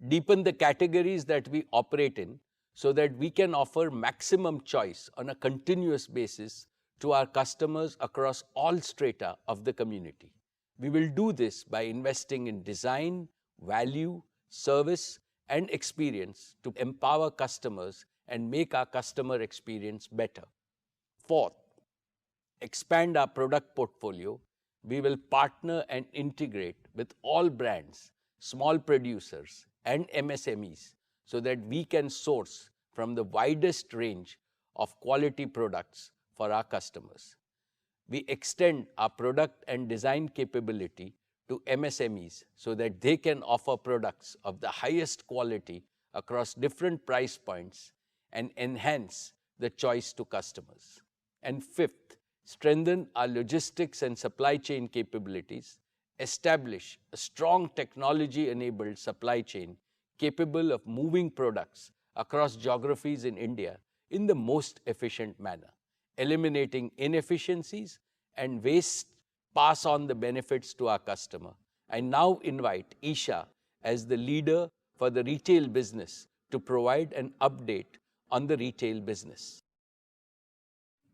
deepen the categories that we operate in so that we can offer maximum choice on a continuous basis to our customers across all strata of the community. We will do this by investing in design, value, service, and experience to empower customers and make our customer experience better. Fourth, expand our product portfolio. We will partner and integrate with all brands, small producers, and MSMEs so that we can source from the widest range of quality products for our customers. We extend our product and design capability to MSMEs so that they can offer products of the highest quality across different price points and enhance the choice to customers. And fifth, strengthen our logistics and supply chain capabilities, establish a strong technology-enabled supply chain capable of moving products across geographies in India in the most efficient manner, eliminating inefficiencies and waste, pass on the benefits to our customer. I now invite Isha as the leader for the retail business to provide an update on the retail business.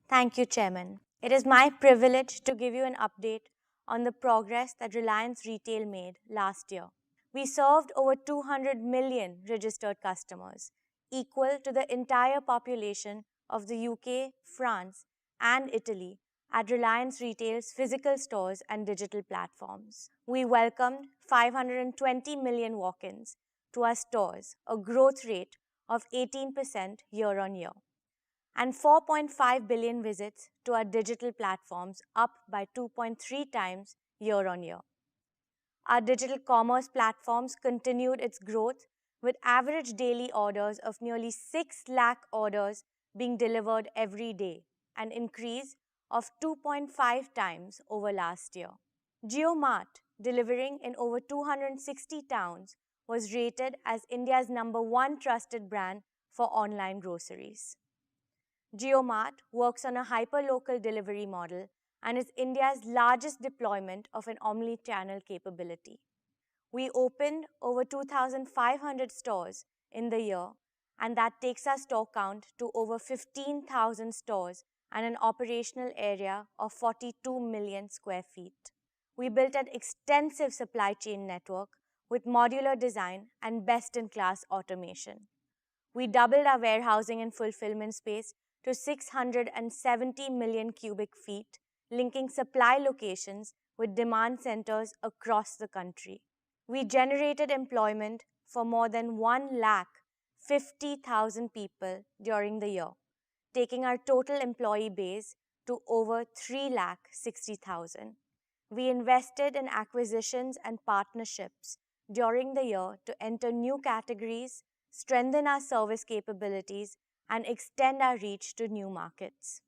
Thank you, Chairman. It is my privilege to give you an update on the progress that Reliance Retail made last year. We served over 200 million registered customers, equal to the entire population of the UK, France, and Italy at Reliance Retail's physical stores and digital platforms. We welcomed 520 million walk-ins to our stores, a growth rate of 18% year-on-year, and 4.5 billion visits to our digital platforms, up by 2.3 times year-on-year. Our digital commerce platforms continued its growth with average daily orders of nearly 6 lakh orders being delivered every day, an increase of 2.5 times over last year. JIO Mart, delivering in over 260 towns, was rated as India's #1 trusted brand for online groceries. JIO Mart works on a hyper-local delivery model and is India's largest deployment of an omni-channel capability. We opened over 2,500 stores in the year, and that takes our store count to over 15,000 stores and an operational area of 42 million square feet. We built an extensive supply chain network with modular design and best-in-class automation. We doubled our warehousing and fulfillment space to 670 million cubic feet, linking supply locations with demand centers across the country. We generated employment for more than 150,000 people during the year, taking our total employee base to over 360,000. We invested in acquisitions and partnerships during the year to enter new categories, strengthen our service capabilities, and extend our reach to new markets.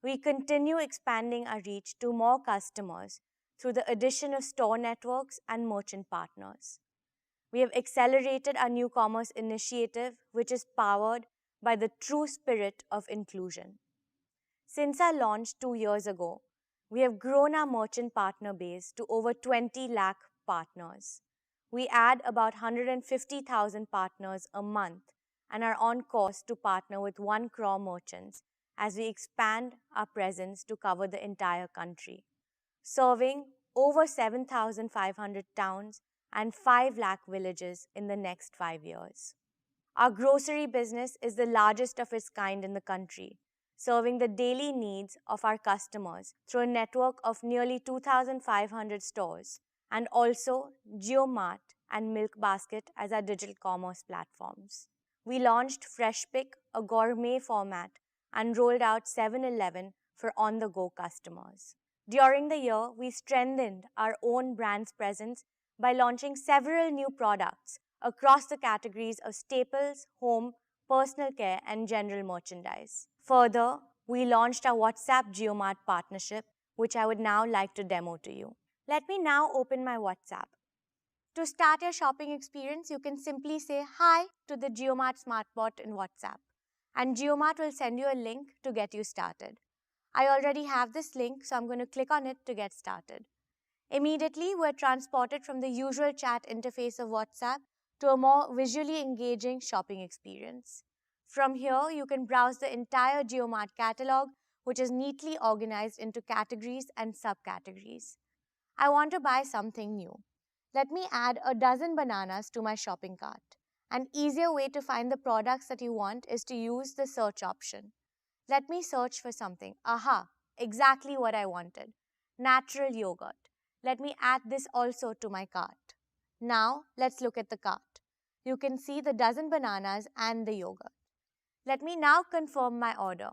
We continue expanding our reach to more customers through the addition of store networks and merchant partners. We have accelerated our new commerce initiative, which is powered by the true spirit of inclusion. Since our launch 2 years ago, we have grown our merchant partner base to over 20 lakh partners. We add about 150,000 partners a month and are on course to partner with 1 crore merchants as we expand our presence to cover the entire country, serving over 7,500 towns and 5 lakh villages in the next 5 years. Our grocery business is the largest of its kind in the country, serving the daily needs of our customers through a network of nearly 2,500 stores, and also JioMart and Milk Basket as our digital commerce platforms. We launched Fresh Pick, a gourmet format, and rolled out 7-Eleven for on-the-go customers. During the year, we strengthened our own brand's presence by launching several new products across the categories of staples, home, personal care, and general merchandise. Further, we launched our WhatsApp JioMart partnership, which I would now like to demo to you. Let me now open my WhatsApp. To start your shopping experience, you can simply say hi to the JioMart SmartBot in WhatsApp, and JioMart will send you a link to get you started. I already have this link, so I'm going to click on it to get started. Immediately, we're transported from the usual chat interface of WhatsApp to a more visually engaging shopping experience. From here, you can browse the entire JioMart catalog, which is neatly organized into categories and subcategories. I want to buy something new. Let me add a dozen bananas to my shopping cart. An easier way to find the products that you want is to use the search option. Let me search for something. Aha, exactly what I wanted. Natural yogurt. Let me add this also to my cart. Now, let's look at the cart. You can see the dozen bananas and the yogurt. Let me now confirm my order.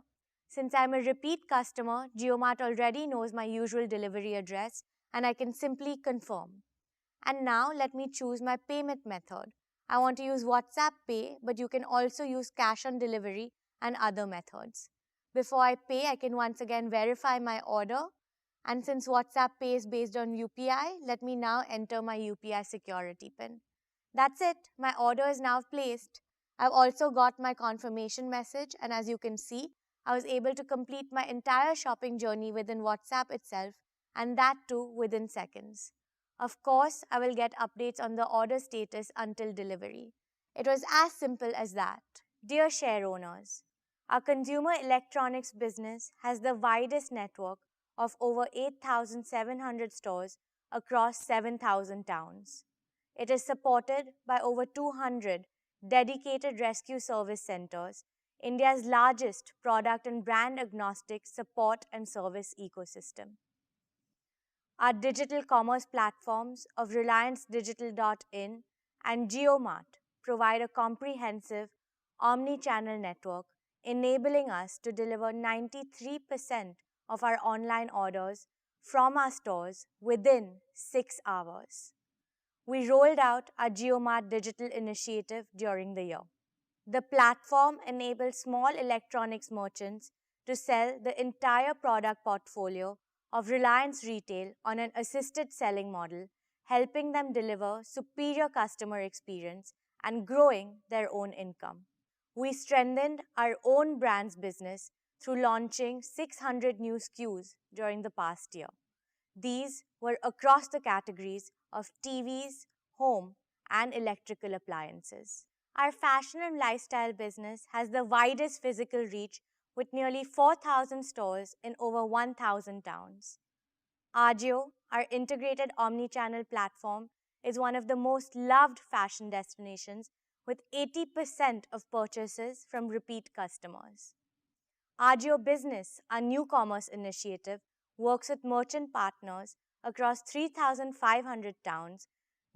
Since I'm a repeat customer, JioMart already knows my usual delivery address, and I can simply confirm. And now let me choose my payment method. I want to use WhatsApp Pay, but you can also use cash on delivery and other methods. Before I pay, I can once again verify my order. And since WhatsApp Pay is based on UPI, let me now enter my UPI security PIN. That's it. My order is now placed. I've also got my confirmation message, and as you can see, I was able to complete my entire shopping journey within WhatsApp itself, and that too within seconds. Of course, I will get updates on the order status until delivery. It was as simple as that. Dear share owners, our consumer electronics business has the widest network of over 8,700 stores across 7,000 towns. It is supported by over 200 dedicated rescue service centers, India's largest product and brand agnostic support and service ecosystem. Our digital commerce platforms of Reliance Digital.in and JioMart provide a comprehensive omni-channel network, enabling us to deliver 93% of our online orders from our stores within 6 hours. We rolled out our JioMart digital initiative during the year. The platform enables small electronics merchants to sell the entire product portfolio of Reliance Retail on an assisted selling model, helping them deliver superior customer experience and growing their own income. We strengthened our own brands business through launching 600 new SKUs during the past year. These were across the categories of TVs, home, and electrical appliances. Our fashion and lifestyle business has the widest physical reach with nearly 4,000 stores in over 1,000 towns. JIO, our integrated omni-channel platform, is one of the most loved fashion destinations with 80% of purchases from repeat customers. JIO Business, our new commerce initiative, works with merchant partners across 3,500 towns,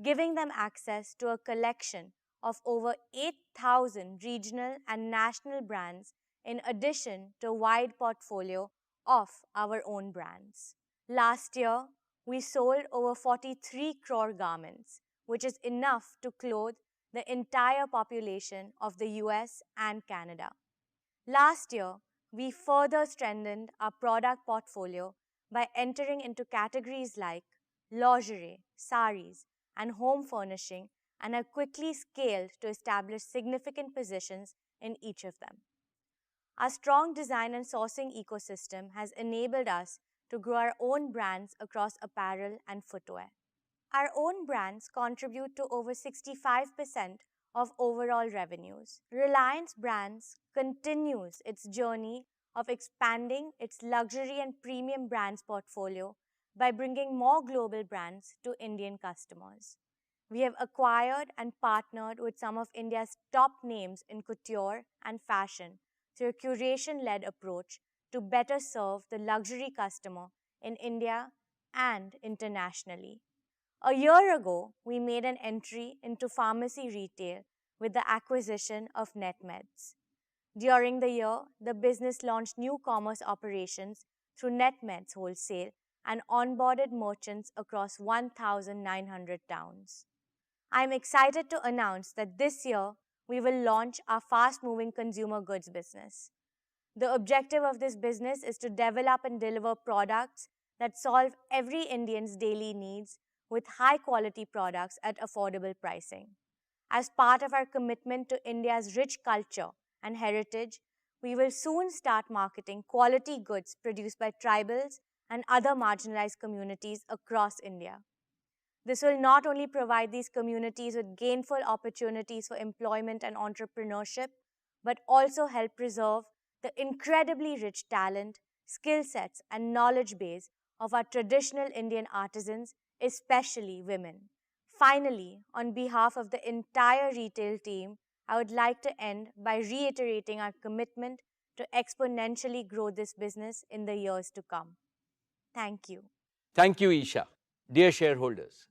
giving them access to a collection of over 8,000 regional and national brands in addition to a wide portfolio of our own brands. Last year, we sold over 43 crore garments, which is enough to clothe the entire population of the US and Canada. Last year, we further strengthened our product portfolio by entering into categories like lingerie, saris, and home furnishing, and have quickly scaled to establish significant positions in each of them. Our strong design and sourcing ecosystem has enabled us to grow our own brands across apparel and footwear. Our own brands contribute to over 65% of overall revenues. Reliance Brands continues its journey of expanding its luxury and premium brands portfolio by bringing more global brands to Indian customers. We have acquired and partnered with some of India's top names in couture and fashion, through a curation-led approach to better serve the luxury customer in India and internationally. A year ago, we made an entry into pharmacy retail with the acquisition of NetMeds. During the year, the business launched new commerce operations through NetMeds Wholesale and onboarded merchants across 1,900 towns. I am excited to announce that this year, we will launch our fast-moving consumer goods business. The objective of this business is to develop and deliver products that solve every Indian's daily needs with high-quality products at affordable pricing. As part of our commitment to India's rich culture and heritage, we will soon start marketing quality goods produced by tribals and other marginalized communities across India. This will not only provide these communities with gainful opportunities for employment and entrepreneurship, but also help preserve the incredibly rich talent, skill sets, and knowledge base of our traditional Indian artisans, especially women. Finally, on behalf of the entire retail team, I would like to end by reiterating our commitment to exponentially grow this business in the years to come. Thank you. Thank you, Isha. Dear shareholders,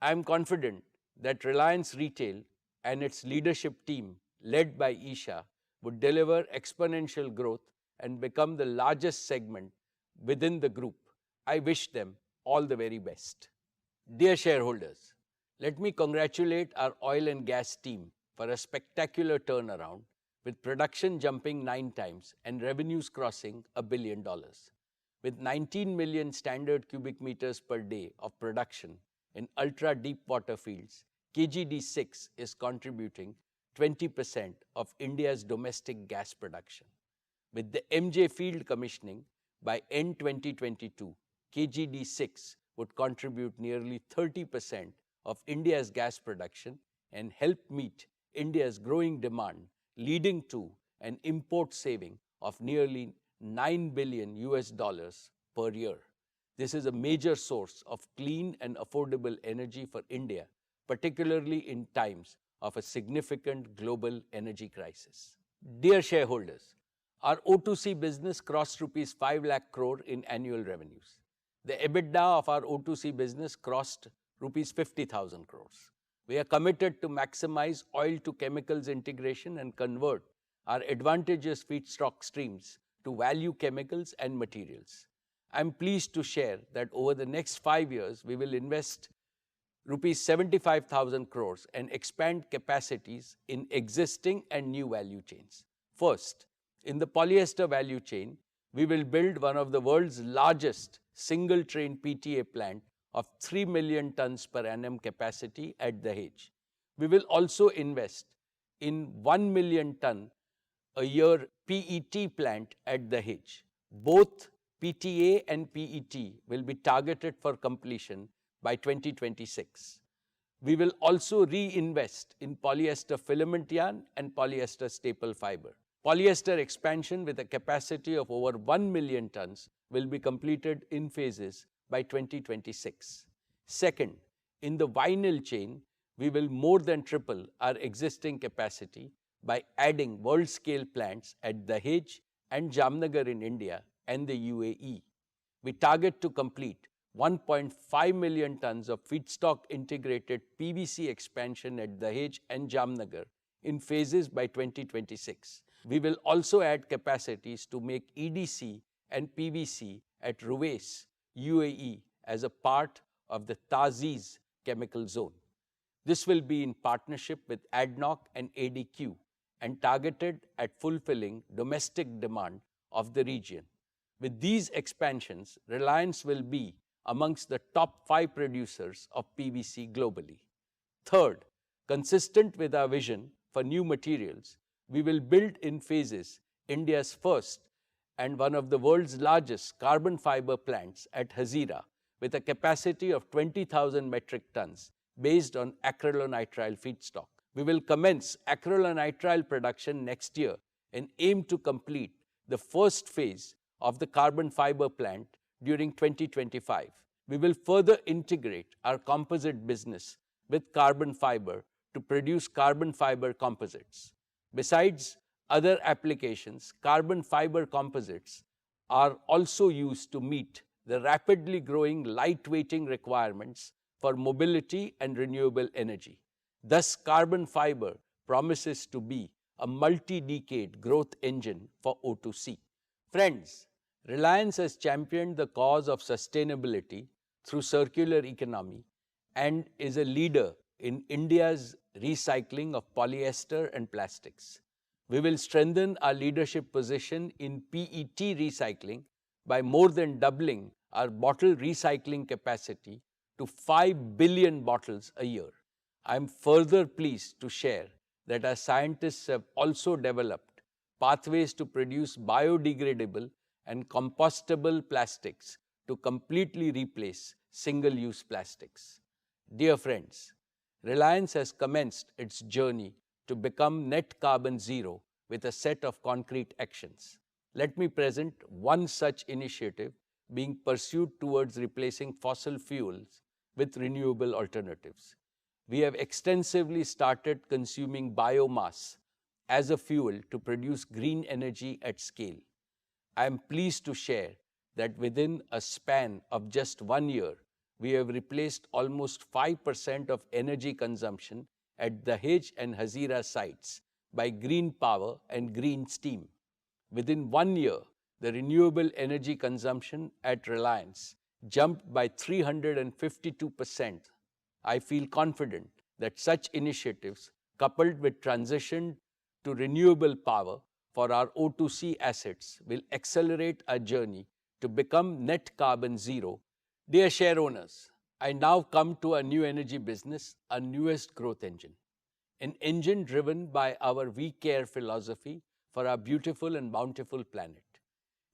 I am confident that Reliance Retail and its leadership team, led by Isha, would deliver exponential growth and become the largest segment within the group. I wish them all the very best. Dear shareholders, let me congratulate our oil and gas team for a spectacular turnaround, with production jumping 9 times and revenues crossing $1 billion. With 19 million standard cubic meters per day of production in ultra-deep water fields, KGD6 is contributing 20% of India's domestic gas production. With the MJ field commissioning, by end 2022, KGD6 would contribute nearly 30% of India's gas production and help meet India's growing demand, leading to an import saving of nearly $9 billion per year. This is a major source of clean and affordable energy for India, particularly in times of a significant global energy crisis. Dear shareholders, our O2C business crossed rupees 5 lakh crore in annual revenues. The EBITDA of our O2C business crossed rupees 50,000 crores. We are committed to maximize oil to chemicals integration and convert our advantageous feedstock streams to value chemicals and materials. I am pleased to share that over the next 5 years, we will invest rupees 75,000 crores and expand capacities in existing and new value chains. First, in the polyester value chain, we will build one of the world's largest single-train PTA plant of 3 million tons per annum capacity at Dahej. We will also invest in 1 million ton a year PET plant at Dahej. Both PTA and PET will be targeted for completion by 2026. We will also reinvest in polyester filament yarn and polyester staple fiber. Polyester expansion with a capacity of over 1 million tons will be completed in phases by 2026. Second, in the vinyl chain, we will more than triple our existing capacity by adding world-scale plants at Dahej and Jamnagar in India and the UAE. We target to complete 1.5 million tons of feedstock integrated PVC expansion at Dahej and Jamnagar in phases by 2026. We will also add capacities to make EDC and PVC at Ruwais, UAE, as a part of the TA'ZIZ chemical zone. This will be in partnership with ADNOC and ADQ and targeted at fulfilling domestic demand of the region. With these expansions, Reliance will be amongst the top 5 producers of PVC globally. Third, consistent with our vision for new materials, we will build in phases India's first and one of the world's largest carbon fiber plants at Hazira with a capacity of 20,000 metric tons based on acrylonitrile feedstock. We will commence acrylonitrile production next year and aim to complete the first phase of the carbon fiber plant during 2025. We will further integrate our composite business with carbon fiber to produce carbon fiber composites. Besides other applications, carbon fiber composites are also used to meet the rapidly growing lightweighting requirements for mobility and renewable energy. Thus, carbon fiber promises to be a multi-decade growth engine for O2C. Friends, Reliance has championed the cause of sustainability through circular economy and is a leader in India's recycling of polyester and plastics. We will strengthen our leadership position in PET recycling by more than doubling our bottle recycling capacity to 5 billion bottles a year. I am further pleased to share that our scientists have also developed pathways to produce biodegradable and compostable plastics to completely replace single-use plastics. Dear friends, Reliance has commenced its journey to become net carbon zero with a set of concrete actions. Let me present one such initiative being pursued towards replacing fossil fuels with renewable alternatives. We have extensively started consuming biomass as a fuel to produce green energy at scale. I am pleased to share that within a span of just 1 year, we have replaced almost 5% of energy consumption at the Dahej and Hazira sites by green power and green steam. Within 1 year, the renewable energy consumption at Reliance jumped by 352%. I feel confident that such initiatives, coupled with transition to renewable power for our O2C assets, will accelerate our journey to become net carbon zero. Dear share owners, I now come to our new energy business, our newest growth engine. An engine driven by our We Care philosophy for our beautiful and bountiful planet.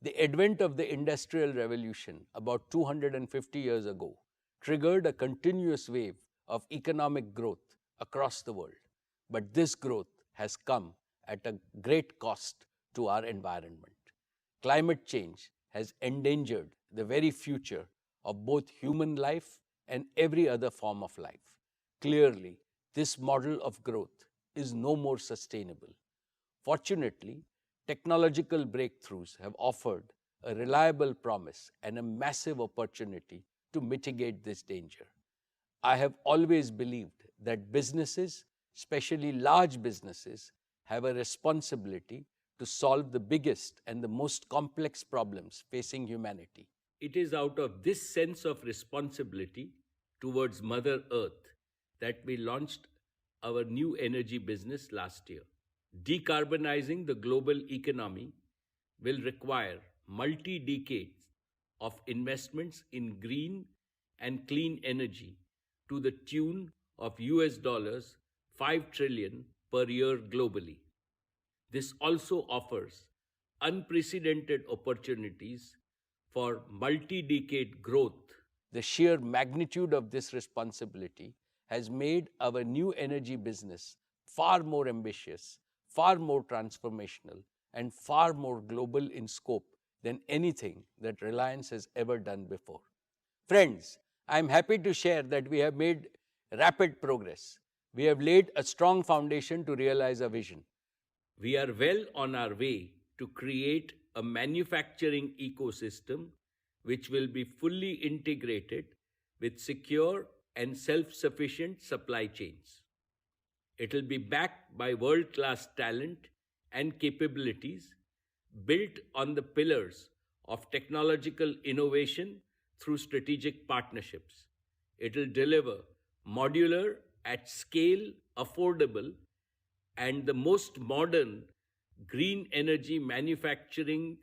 The advent of the Industrial Revolution about 250 years ago triggered a continuous wave of economic growth across the world. But this growth has come at a great cost to our environment. Climate change has endangered the very future of both human life and every other form of life. Clearly, this model of growth is no more sustainable. Fortunately, technological breakthroughs have offered a reliable promise and a massive opportunity to mitigate this danger. I have always believed that businesses, especially large businesses, have a responsibility to solve the biggest and the most complex problems facing humanity. It is out of this sense of responsibility towards Mother Earth that we launched our new energy business last year. Decarbonizing the global economy will require multi-decades of investments in green and clean energy to the tune of $5 trillion per year globally. This also offers unprecedented opportunities for multi-decade growth. The sheer magnitude of this responsibility has made our new energy business far more ambitious, far more transformational, and far more global in scope than anything that Reliance has ever done before. Friends, I am happy to share that we have made rapid progress. We have laid a strong foundation to realize our vision. We are well on our way to create a manufacturing ecosystem which will be fully integrated with secure and self-sufficient supply chains. It will be backed by world-class talent and capabilities built on the pillars of technological innovation through strategic partnerships. It will deliver modular, at scale, affordable, and the most modern green energy manufacturing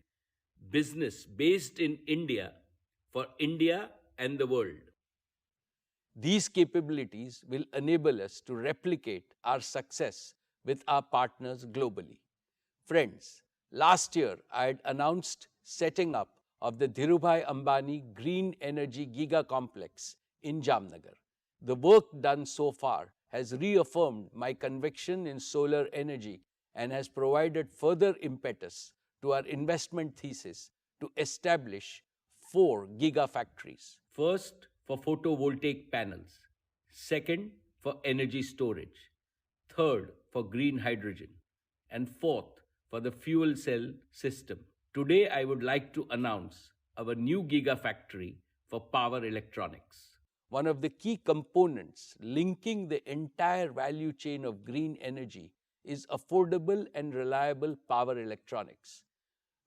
business based in India for India and the world. These capabilities will enable us to replicate our success with our partners globally. Friends, last year I had announced setting up of the Dhirubhai Ambani Green Energy Giga Complex in Jamnagar. The work done so far has reaffirmed my conviction in solar energy and has provided further impetus to our investment thesis to establish 4 gigafactories. First, for photovoltaic panels. Second, for energy storage. Third, for green hydrogen. And fourth, for the fuel cell system. Today, I would like to announce our new gigafactory for power electronics. One of the key components linking the entire value chain of green energy is affordable and reliable power electronics.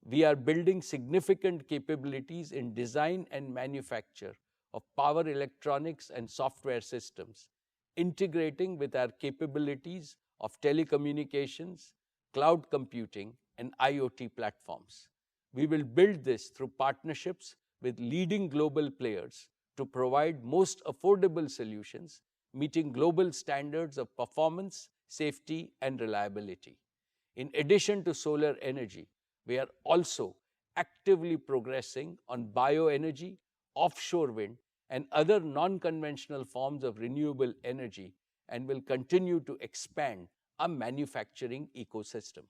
We are building significant capabilities in design and manufacture of power electronics and software systems, integrating with our capabilities of telecommunications, cloud computing, and IoT platforms. We will build this through partnerships with leading global players to provide most affordable solutions, meeting global standards of performance, safety, and reliability. In addition to solar energy, we are also actively progressing on bioenergy, offshore wind, and other non-conventional forms of renewable energy, and will continue to expand our manufacturing ecosystem.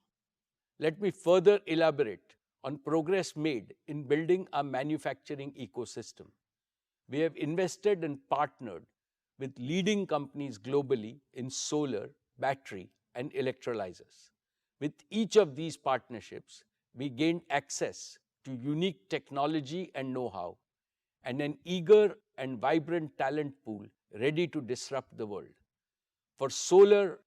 Let me further elaborate on progress made in building our manufacturing ecosystem. We have invested and partnered with leading companies globally in solar, battery, and electrolyzers. With each of these partnerships, we gained access to unique technology and know-how, and an eager and vibrant talent pool ready to disrupt the world. For solar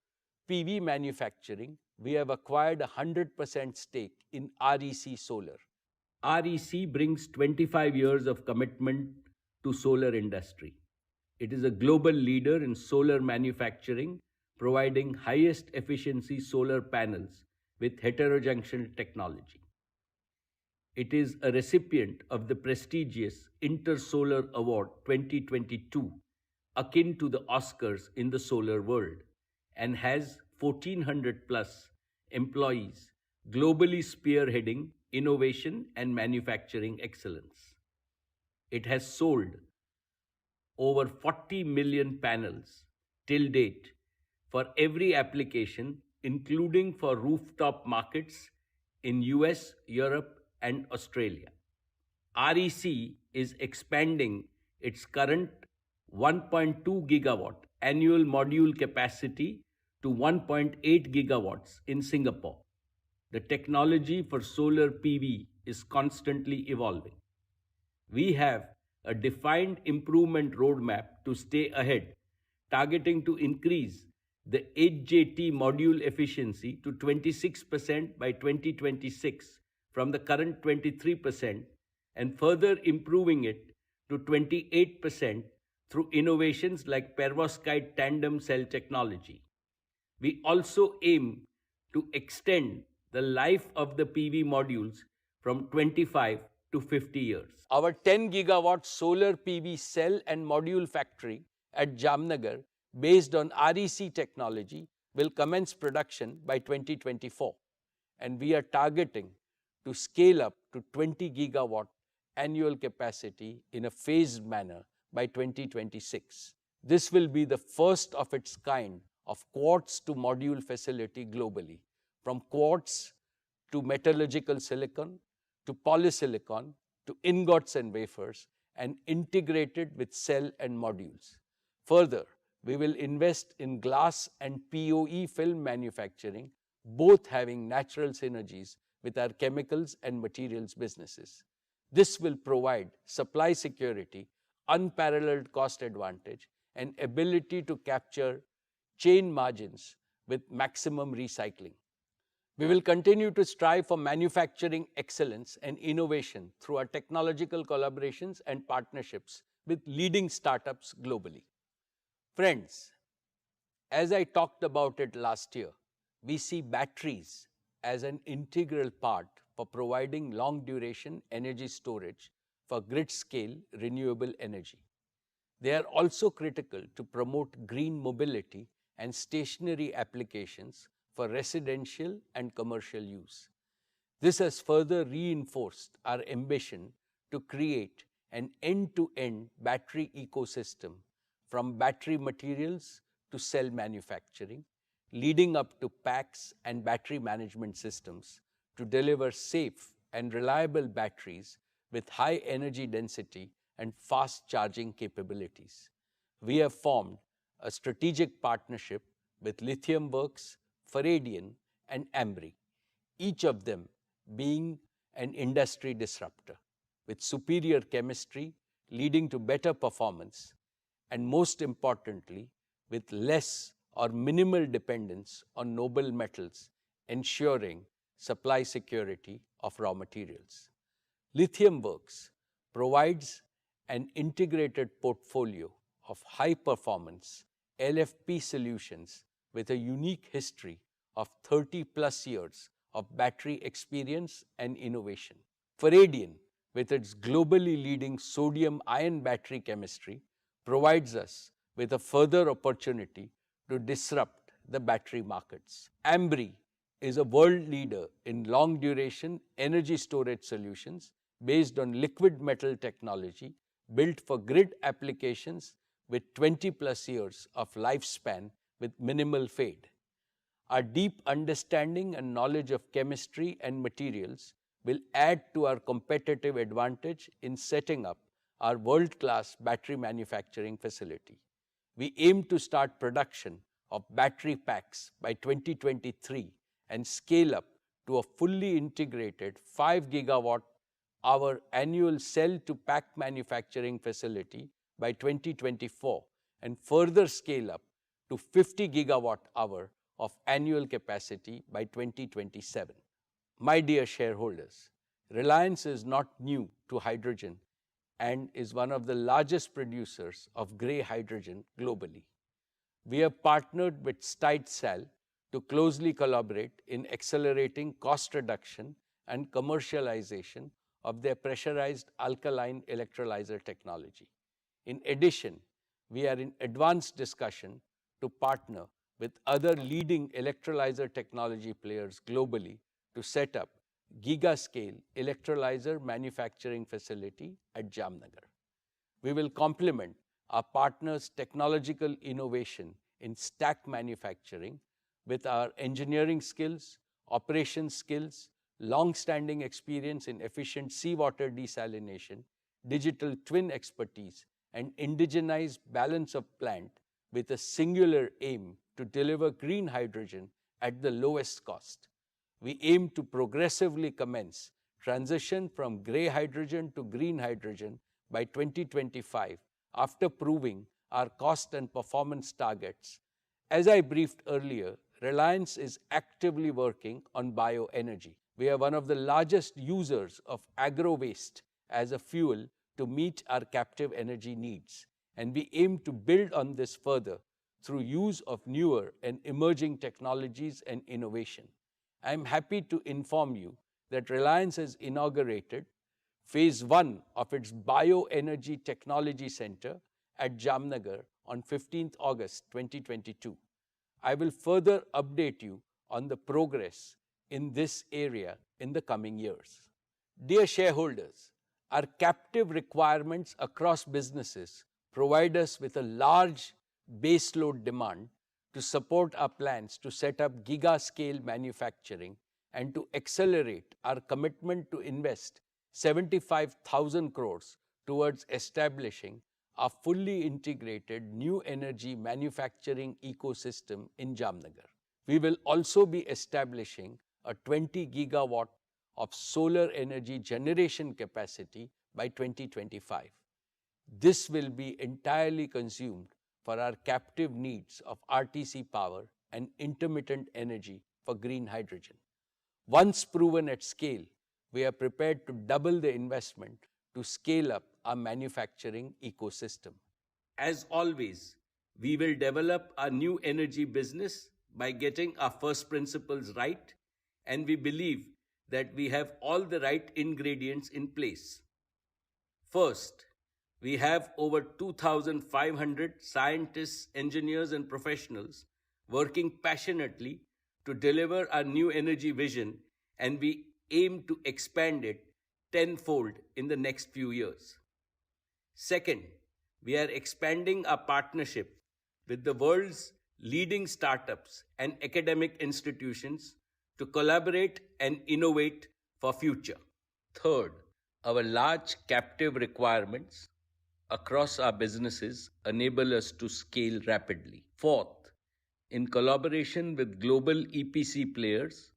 PV manufacturing, we have acquired a 100% stake in REC Solar. REC brings 25 years of commitment to solar industry. It is a global leader in solar manufacturing, providing highest efficiency solar panels with heterojunction technology. It is a recipient of the prestigious Intersolar Award 2022, akin to the Oscars in the solar world, and has 1,400 plus employees globally spearheading innovation and manufacturing excellence. It has sold over 40 million panels till date for every application, including for rooftop markets in US, Europe, and Australia. REC is expanding its current 1.2 gigawatt annual module capacity to 1.8 gigawatts in Singapore. The technology for solar PV is constantly evolving. We have a defined improvement roadmap to stay ahead, targeting to increase the HJT module efficiency to 26% by 2026 from the current 23%, and further improving it to 28% through innovations like perovskite tandem cell technology. We also aim to extend the life of the PV modules from 25 to 50 years. Our 10 gigawatt solar PV cell and module factory at Jamnagar, based on REC technology, will commence production by 2024, and we are targeting to scale up to 20 gigawatt annual capacity in a phased manner by 2026. This will be the first of its kind of quartz to module facility globally, from quartz to metallurgical silicon, to polysilicon, to ingots and wafers, and integrated with cell and modules. Further, we will invest in glass and POE film manufacturing, both having natural synergies with our chemicals and materials businesses. This will provide supply security, unparalleled cost advantage, and ability to capture chain margins with maximum recycling. We will continue to strive for manufacturing excellence and innovation through our technological collaborations and partnerships with leading startups globally. Friends, as I talked about it last year, we see batteries as an integral part for providing long-duration energy storage for grid-scale renewable energy. They are also critical to promote green mobility and stationary applications for residential and commercial use. This has further reinforced our ambition to create an end-to-end battery ecosystem, from battery materials to cell manufacturing, leading up to packs and battery management systems to deliver safe and reliable batteries with high energy density and fast charging capabilities. We have formed a strategic partnership with Lithium Works, Faradian, and Ambri. each of them being an industry disruptor with superior chemistry leading to better performance, and most importantly, with less or minimal dependence on noble metals, ensuring supply security of raw materials. Lithium Works provides an integrated portfolio of high-performance LFP solutions with a unique history of 30+ years of battery experience and innovation. Faradian, with its globally leading sodium-ion battery chemistry, provides us with a further opportunity to disrupt the battery markets. Ambri is a world leader in long-duration energy storage solutions based on liquid metal technology built for grid applications with 20+ years of lifespan with minimal fade. Our deep understanding and knowledge of chemistry and materials will add to our competitive advantage in setting up our world-class battery manufacturing facility. We aim to start production of battery packs by 2023 and scale up to a fully integrated 5 GWh annual cell-to-pack manufacturing facility by 2024 and further scale up to 50 GWh of annual capacity by 2027. My dear shareholders, Reliance is not new to hydrogen and is one of the largest producers of grey hydrogen globally. We have partnered with Stitesal to closely collaborate in accelerating cost reduction and commercialization of their pressurized alkaline electrolyzer technology. In addition, we are in advanced discussion to partner with other leading electrolyzer technology players globally to set up giga-scale electrolyzer manufacturing facility at Jamnagar. We will complement our partners' technological innovation in stack manufacturing with our engineering skills, operations skills, long-standing experience in efficient seawater desalination, digital twin expertise, and indigenized balance of plant with a singular aim to deliver green hydrogen at the lowest cost. We aim to progressively commence transition from grey hydrogen to green hydrogen by 2025 after proving our cost and performance targets. As I briefed earlier, Reliance is actively working on bioenergy. We are one of the largest users of agro-waste as a fuel to meet our captive energy needs, and we aim to build on this further through use of newer and emerging technologies and innovation. I am happy to inform you that Reliance has inaugurated Phase 1 of its Bioenergy Technology Center at Jamnagar on 15th August 2022. I will further update you on the progress in this area in the coming years. Dear shareholders, our captive requirements across businesses provide us with a large baseload demand to support our plans to set up giga-scale manufacturing and to accelerate our commitment to invest 75,000 crores towards establishing a fully integrated new energy manufacturing ecosystem in Jamnagar. We will also be establishing a 20 gigawatt of solar energy generation capacity by 2025. This will be entirely consumed for our captive needs of RTC power and intermittent energy for green hydrogen. Once proven at scale, we are prepared to double the investment to scale up our manufacturing ecosystem. As always, we will develop our new energy business by getting our first principles right, and we believe that we have all the right ingredients in place. First, we have over 2,500 scientists, engineers, and professionals working passionately to deliver our new energy vision, and we aim to expand it tenfold in the next few years. Second, we are expanding our partnership with the world's leading startups and academic institutions to collaborate and innovate for future. Third, our large captive requirements across our businesses enable us to scale rapidly. Fourth, in collaboration with global EPC players,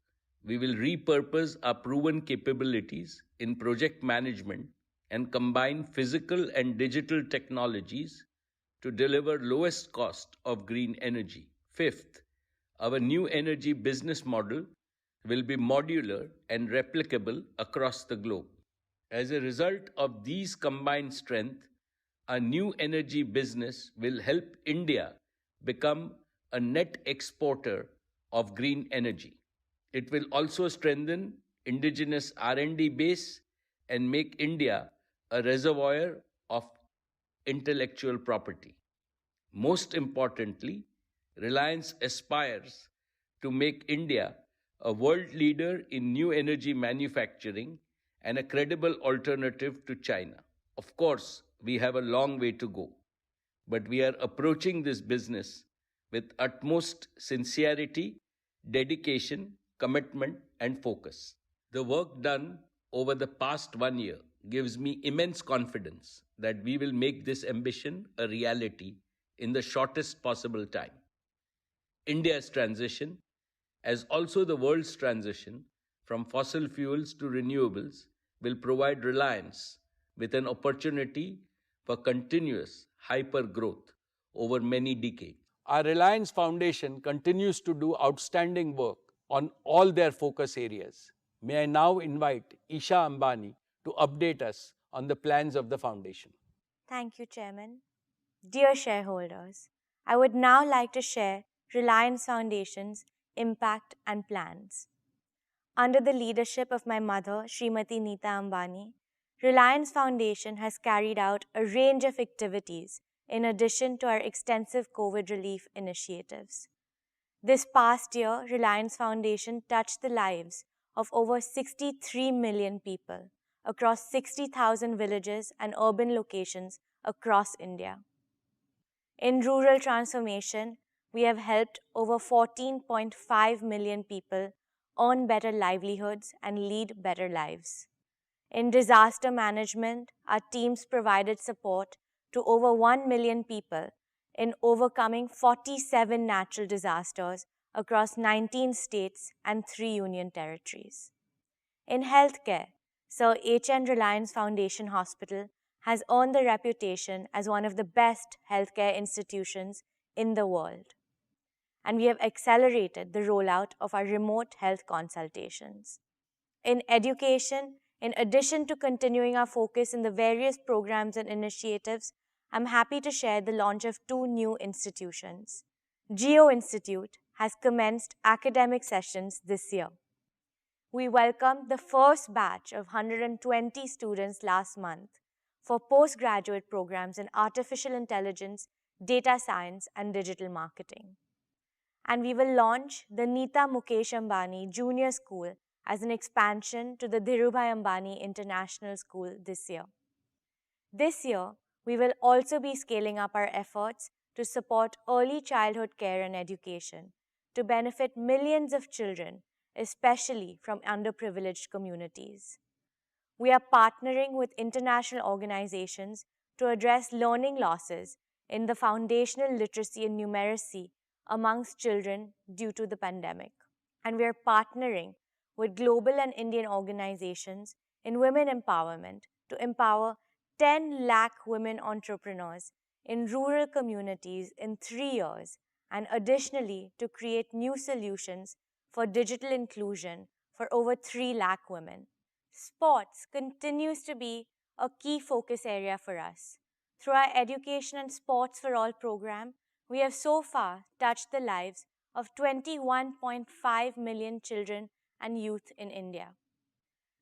we will repurpose our proven capabilities in project management and combine physical and digital technologies to deliver lowest cost of green energy. Fifth, our new energy business model will be modular and replicable across the globe. As a result of these combined strengths, our new energy business will help India become a net exporter of green energy. It will also strengthen indigenous R&D base and make India a reservoir of intellectual property. Most importantly, Reliance aspires to make India a world leader in new energy manufacturing and a credible alternative to China. Of course, we have a long way to go, but we are approaching this business with utmost sincerity, dedication, commitment, and focus. The work done over the past 1 year gives me immense confidence that we will make this ambition a reality in the shortest possible time. India's transition, as also the world's transition from fossil fuels to renewables, will provide Reliance with an opportunity for continuous hyper-growth over many decades. Our Reliance Foundation continues to do outstanding work on all their focus areas. May I now invite Isha Ambani to update us on the plans of the foundation. Thank you, Chairman. Dear shareholders, I would now like to share Reliance Foundation's impact and plans. Under the leadership of my mother, Srimati Neeta Ambani, Reliance Foundation has carried out a range of activities in addition to our extensive COVID relief initiatives. This past year, Reliance Foundation touched the lives of over 63 million people across 60,000 villages and urban locations across India. In rural transformation, we have helped over 14.5 million people earn better livelihoods and lead better lives. In disaster management, our teams provided support to over 1 million people in overcoming 47 natural disasters across 19 states and 3 union territories. In healthcare, Sir H.N. Reliance Foundation Hospital has earned the reputation as one of the best healthcare institutions in the world. And we have accelerated the rollout of our remote health consultations. In education, in addition to continuing our focus in the various programs and initiatives, I'm happy to share the launch of 2 new institutions. JIO Institute has commenced academic sessions this year. We welcomed the first batch of 120 students last month for postgraduate programs in artificial intelligence, data science, and digital marketing. And we will launch the Neeta Mukesh Ambani Junior School as an expansion to the Dhirubhai Ambani International School this year. This year, we will also be scaling up our efforts to support early childhood care and education to benefit millions of children, especially from underprivileged communities. We are partnering with international organizations to address learning losses in the foundational literacy and numeracy amongst children due to the pandemic. And we are partnering with global and Indian organizations in women empowerment to empower 10 lakh women entrepreneurs in rural communities in 3 years, and additionally to create new solutions for digital inclusion for over 3 lakh women. Sports continues to be a key focus area for us. Through our Education and Sports for All program, we have so far touched the lives of 21.5 million children and youth in India.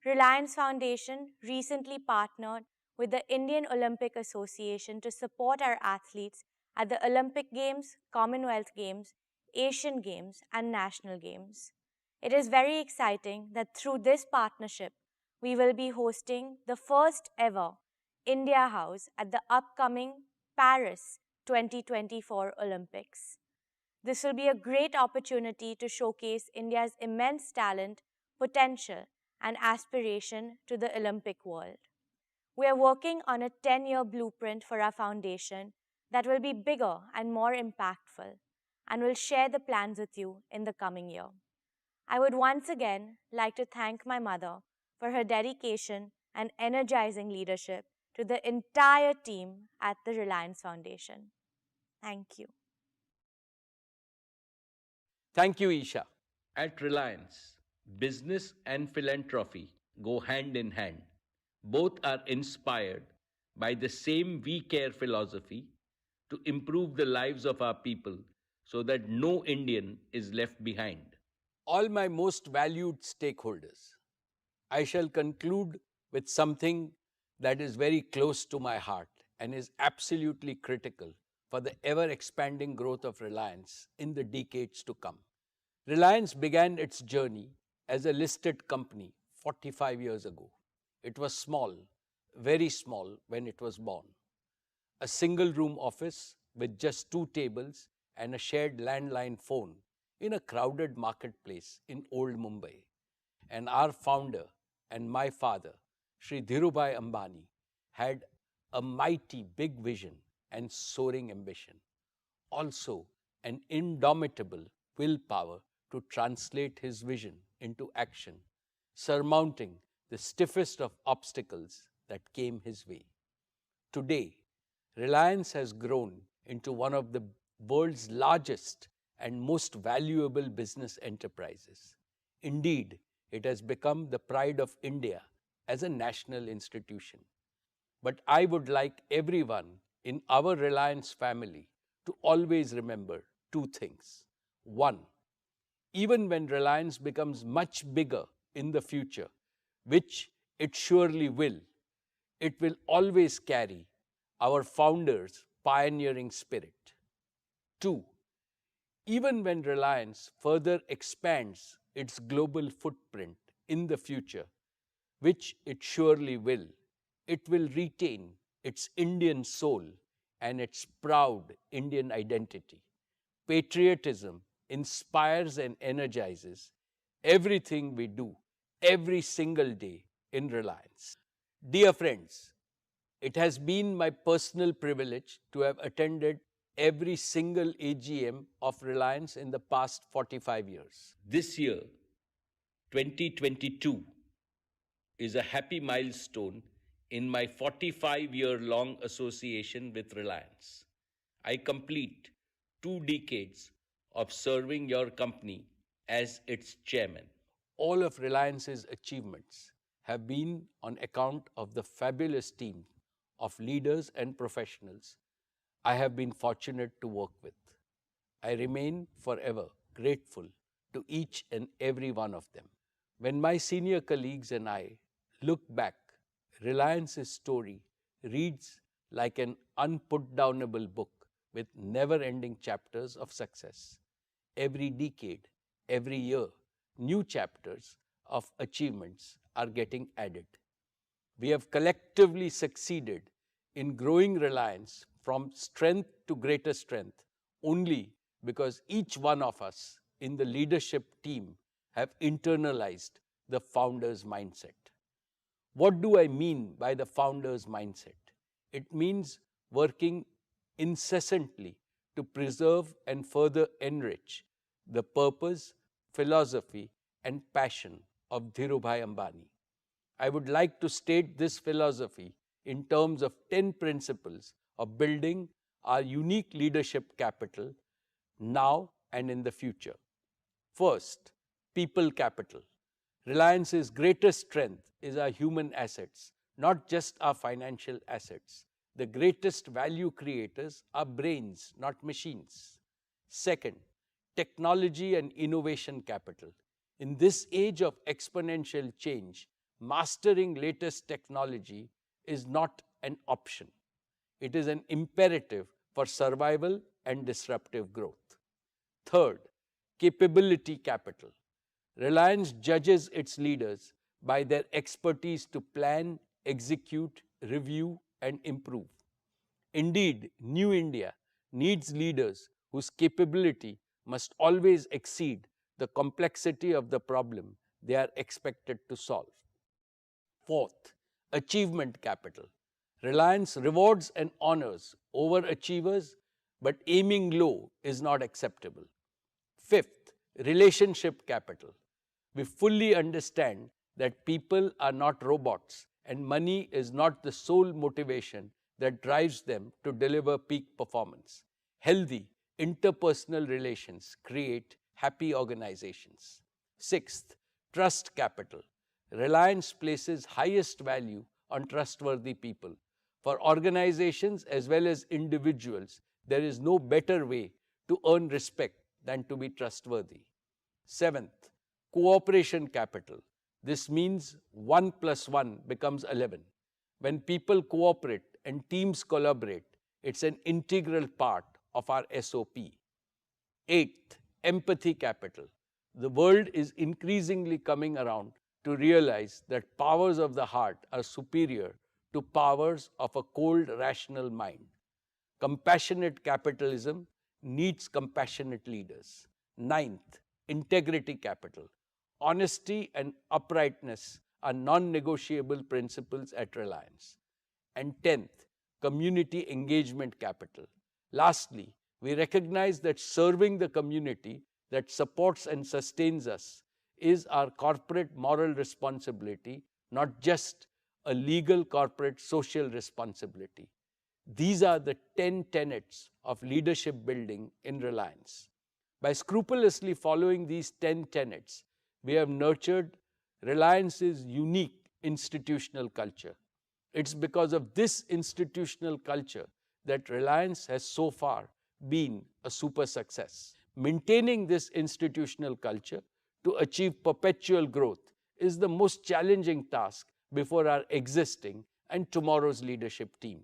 Reliance Foundation recently partnered with the Indian Olympic Association to support our athletes at the Olympic Games, Commonwealth Games, Asian Games, and National Games. It is very exciting that through this partnership, we will be hosting the first ever India House at the upcoming Paris 2024 Olympics. This will be a great opportunity to showcase India's immense talent, potential, and aspiration to the Olympic world. We are working on a 10-year blueprint for our foundation that will be bigger and more impactful, and will share the plans with you in the coming year. I would once again like to thank my mother for her dedication and energizing leadership to the entire team at the Reliance Foundation. Thank you. Thank you, Isha. At Reliance, business and philanthropy go hand in hand. Both are inspired by the same we care philosophy to improve the lives of our people so that no Indian is left behind. All my most valued stakeholders, I shall conclude with something that is very close to my heart and is absolutely critical for the ever-expanding growth of Reliance in the decades to come. Reliance began its journey as a listed company 45 years ago. It was small, very small when it was born. A single-room office with just 2 tables and a shared landline phone in a crowded marketplace in old Mumbai. And our founder and my father, Shri Dhirubhai Ambani, had a mighty big vision and soaring ambition. Also, an indomitable willpower to translate his vision into action, surmounting the stiffest of obstacles that came his way. Today, Reliance has grown into one of the world's largest and most valuable business enterprises. Indeed, it has become the pride of India as a national institution. But I would like everyone in our Reliance family to always remember 2 things. 1, even when Reliance becomes much bigger in the future, which it surely will, it will always carry our founders' pioneering spirit. 2, even when Reliance further expands its global footprint in the future, which it surely will, it will retain its Indian soul and its proud Indian identity. Patriotism inspires and energizes everything we do every single day in Reliance. Dear friends, it has been my personal privilege to have attended every single AGM of Reliance in the past 45 years. This year, 2022, is a happy milestone in my 45-year-long association with Reliance. I complete 2 decades of serving your company as its chairman. All of Reliance's achievements have been on account of the fabulous team of leaders and professionals I have been fortunate to work with. I remain forever grateful to each and every one of them. When my senior colleagues and I look back, Reliance's story reads like an unputdownable book with never-ending chapters of success. Every decade, every year, new chapters of achievements are getting added. We have collectively succeeded in growing Reliance from strength to greater strength only because each one of us in the leadership team have internalized the founder's mindset. What do I mean by the founder's mindset? It means working incessantly to preserve and further enrich the purpose, philosophy, and passion of Dhirubhai Ambani. I would like to state this philosophy in terms of 10 principles of building our unique leadership capital now and in the future. First, people capital. Reliance's greatest strength is our human assets, not just our financial assets. The greatest value creators are brains, not machines. Second, technology and innovation capital. In this age of exponential change, mastering latest technology is not an option. It is an imperative for survival and disruptive growth. Third, capability capital. Reliance judges its leaders by their expertise to plan, execute, review, and improve. Indeed, New India needs leaders whose capability must always exceed the complexity of the problem they are expected to solve. Fourth, achievement capital. Reliance rewards and honors overachievers, but aiming low is not acceptable. Fifth, relationship capital. We fully understand that people are not robots and money is not the sole motivation that drives them to deliver peak performance. Healthy interpersonal relations create happy organizations. Sixth, trust capital. Reliance places highest value on trustworthy people. For organizations as well as individuals, there is no better way to earn respect than to be trustworthy. Seventh, cooperation capital. This means 1 + 1 becomes 11. When people cooperate and teams collaborate, it's an integral part of our SOP. Eighth, empathy capital. The world is increasingly coming around to realize that powers of the heart are superior to powers of a cold, rational mind. Compassionate capitalism needs compassionate leaders. Ninth, integrity capital. Honesty and uprightness are non-negotiable principles at Reliance. And 10th, community engagement capital. Lastly, we recognize that serving the community that supports and sustains us is our corporate moral responsibility, not just a legal corporate social responsibility. These are the 10 tenets of leadership building in Reliance. By scrupulously following these 10 tenets, we have nurtured Reliance's unique institutional culture. It's because of this institutional culture that Reliance has so far been a super success. Maintaining this institutional culture to achieve perpetual growth is the most challenging task before our existing and tomorrow's leadership team.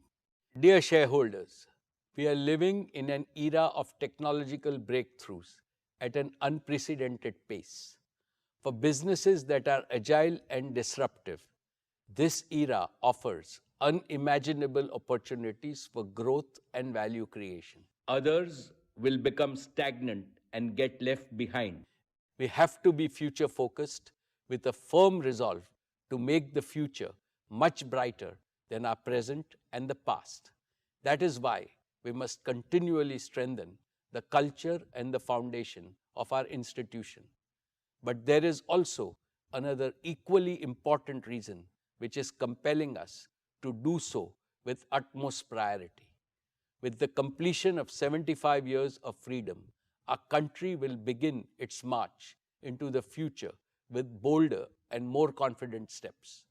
Dear shareholders, we are living in an era of technological breakthroughs at an unprecedented pace. For businesses that are agile and disruptive, this era offers unimaginable opportunities for growth and value creation. Others will become stagnant and get left behind. We have to be future-focused with a firm resolve to make the future much brighter than our present and the past. That is why we must continually strengthen the culture and the foundation of our institution. But there is also another equally important reason which is compelling us to do so with utmost priority. With the completion of 75 years of freedom, our country will begin its march into the future with bolder and more confident steps.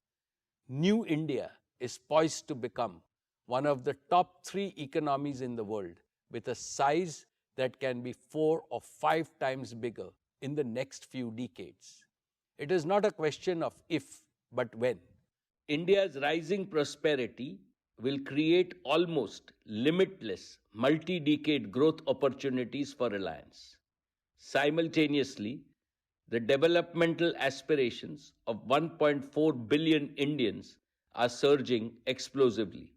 New India is poised to become one of the top 3 economies in the world with a size that can be 4 or 5 times bigger in the next few decades. It is not a question of if, but when. India's rising prosperity will create almost limitless multi-decade growth opportunities for Reliance. Simultaneously, the developmental aspirations of 1.4 billion Indians are surging explosively.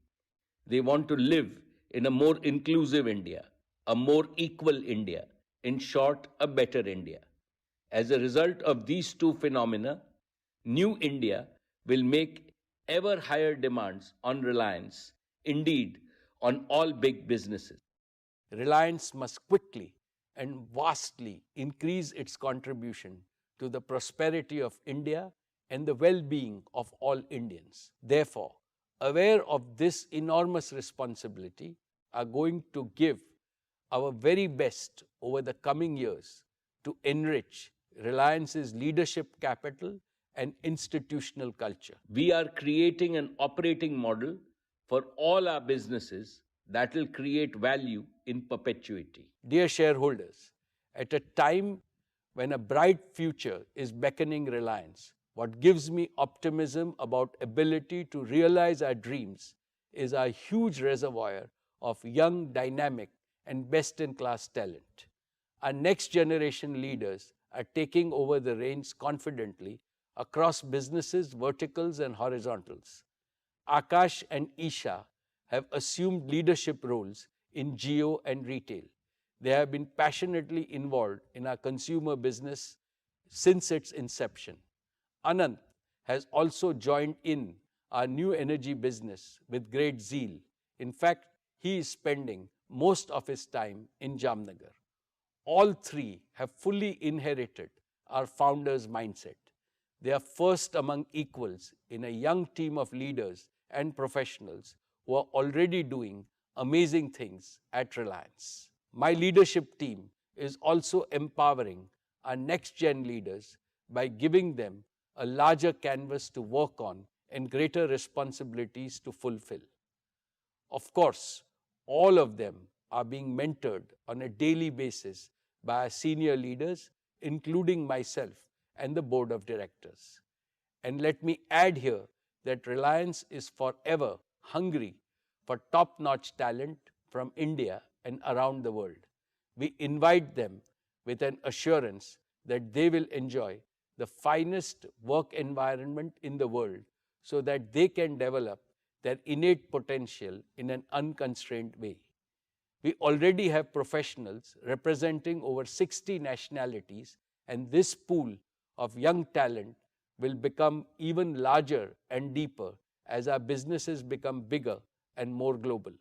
They want to live in a more inclusive India, a more equal India, in short, a better India. As a result of these two phenomena, New India will make ever higher demands on Reliance, indeed on all big businesses. Reliance must quickly and vastly increase its contribution to the prosperity of India and the well-being of all Indians. Therefore, aware of this enormous responsibility, are going to give our very best over the coming years to enrich Reliance's leadership capital and institutional culture. We are creating an operating model for all our businesses that will create value in perpetuity. Dear shareholders, at a time when a bright future is beckoning Reliance, what gives me optimism about ability to realize our dreams is our huge reservoir of young, dynamic, and best-in-class talent. Our next generation leaders are taking over the reins confidently across businesses, verticals, and horizontals. Akash and Isha have assumed leadership roles in JIO and retail. They have been passionately involved in our consumer business since its inception. Anand has also joined in our new energy business with great zeal. In fact, he is spending most of his time in Jamnagar. All three have fully inherited our founders' mindset. They are first among equals in a young team of leaders and professionals who are already doing amazing things at Reliance. My leadership team is also empowering our next-gen leaders by giving them a larger canvas to work on and greater responsibilities to fulfill. Of course, all of them are being mentored on a daily basis by our senior leaders, including myself and the board of directors. And let me add here that Reliance is forever hungry for top-notch talent from India and around the world. We invite them with an assurance that they will enjoy the finest work environment in the world so that they can develop their innate potential in an unconstrained way. We already have professionals representing over 60 nationalities, and this pool of young talent will become even larger and deeper as our businesses become bigger and more global.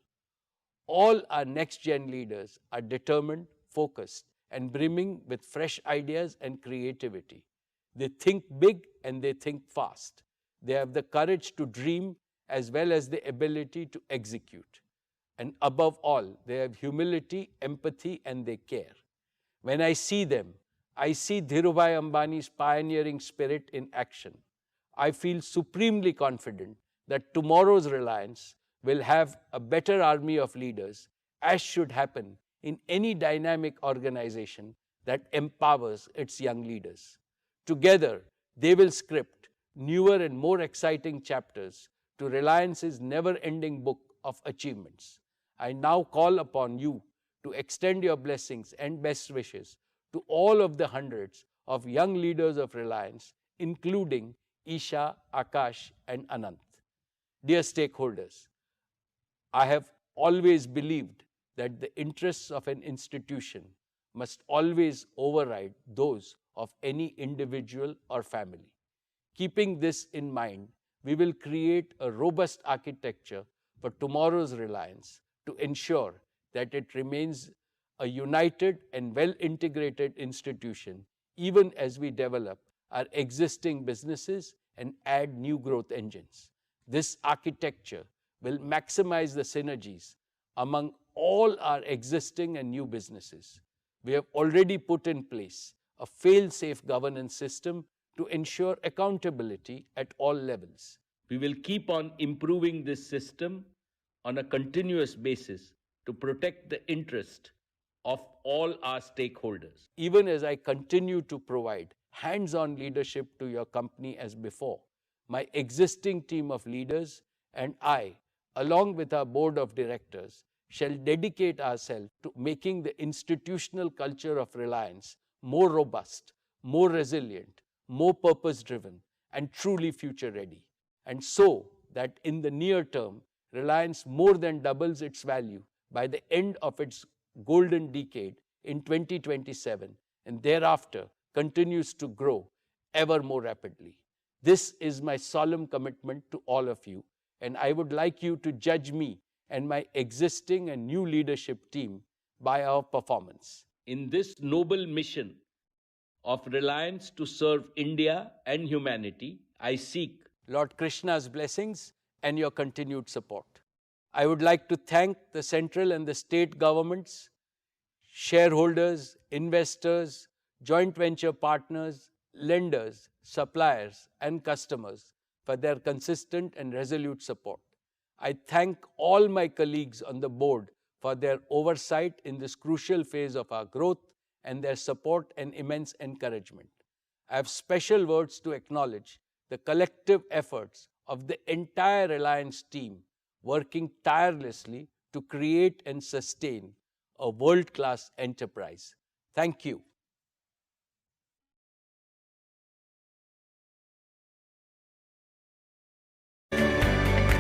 All our next-gen leaders are determined, focused, and brimming with fresh ideas and creativity. They think big and they think fast. They have the courage to dream as well as the ability to execute. And above all, they have humility, empathy, and they care. When I see them, I see Dhirubhai Ambani's pioneering spirit in action. I feel supremely confident that tomorrow's Reliance will have a better army of leaders, as should happen in any dynamic organization that empowers its young leaders. Together, they will script newer and more exciting chapters to Reliance's never-ending book of achievements. I now call upon you to extend your blessings and best wishes to all of the hundreds of young leaders of Reliance, including Isha, Akash, and Anant. Dear stakeholders, I have always believed that the interests of an institution must always override those of any individual or family. Keeping this in mind, we will create a robust architecture for tomorrow's Reliance to ensure that it remains a united and well-integrated institution even as we develop our existing businesses and add new growth engines. This architecture will maximize the synergies among all our existing and new businesses. We have already put in place a fail-safe governance system to ensure accountability at all levels. We will keep on improving this system on a continuous basis to protect the interest of all our stakeholders. Even as I continue to provide hands-on leadership to your company as before, my existing team of leaders and I, along with our board of directors, shall dedicate ourselves to making the institutional culture of Reliance more robust, more resilient, more purpose-driven, and truly future-ready. And so that in the near term, Reliance more than doubles its value by the end of its golden decade in 2027, and thereafter continues to grow ever more rapidly. This is my solemn commitment to all of you, and I would like you to judge me and my existing and new leadership team by our performance. In this noble mission of Reliance to serve India and humanity, I seek Lord Krishna's blessings and your continued support. I would like to thank the central and the state governments, shareholders, investors, joint venture partners, lenders, suppliers, and customers for their consistent and resolute support. I thank all my colleagues on the board for their oversight in this crucial phase of our growth and their support and immense encouragement. I have special words to acknowledge the collective efforts of the entire Reliance team working tirelessly to create and sustain a world-class enterprise. Thank you.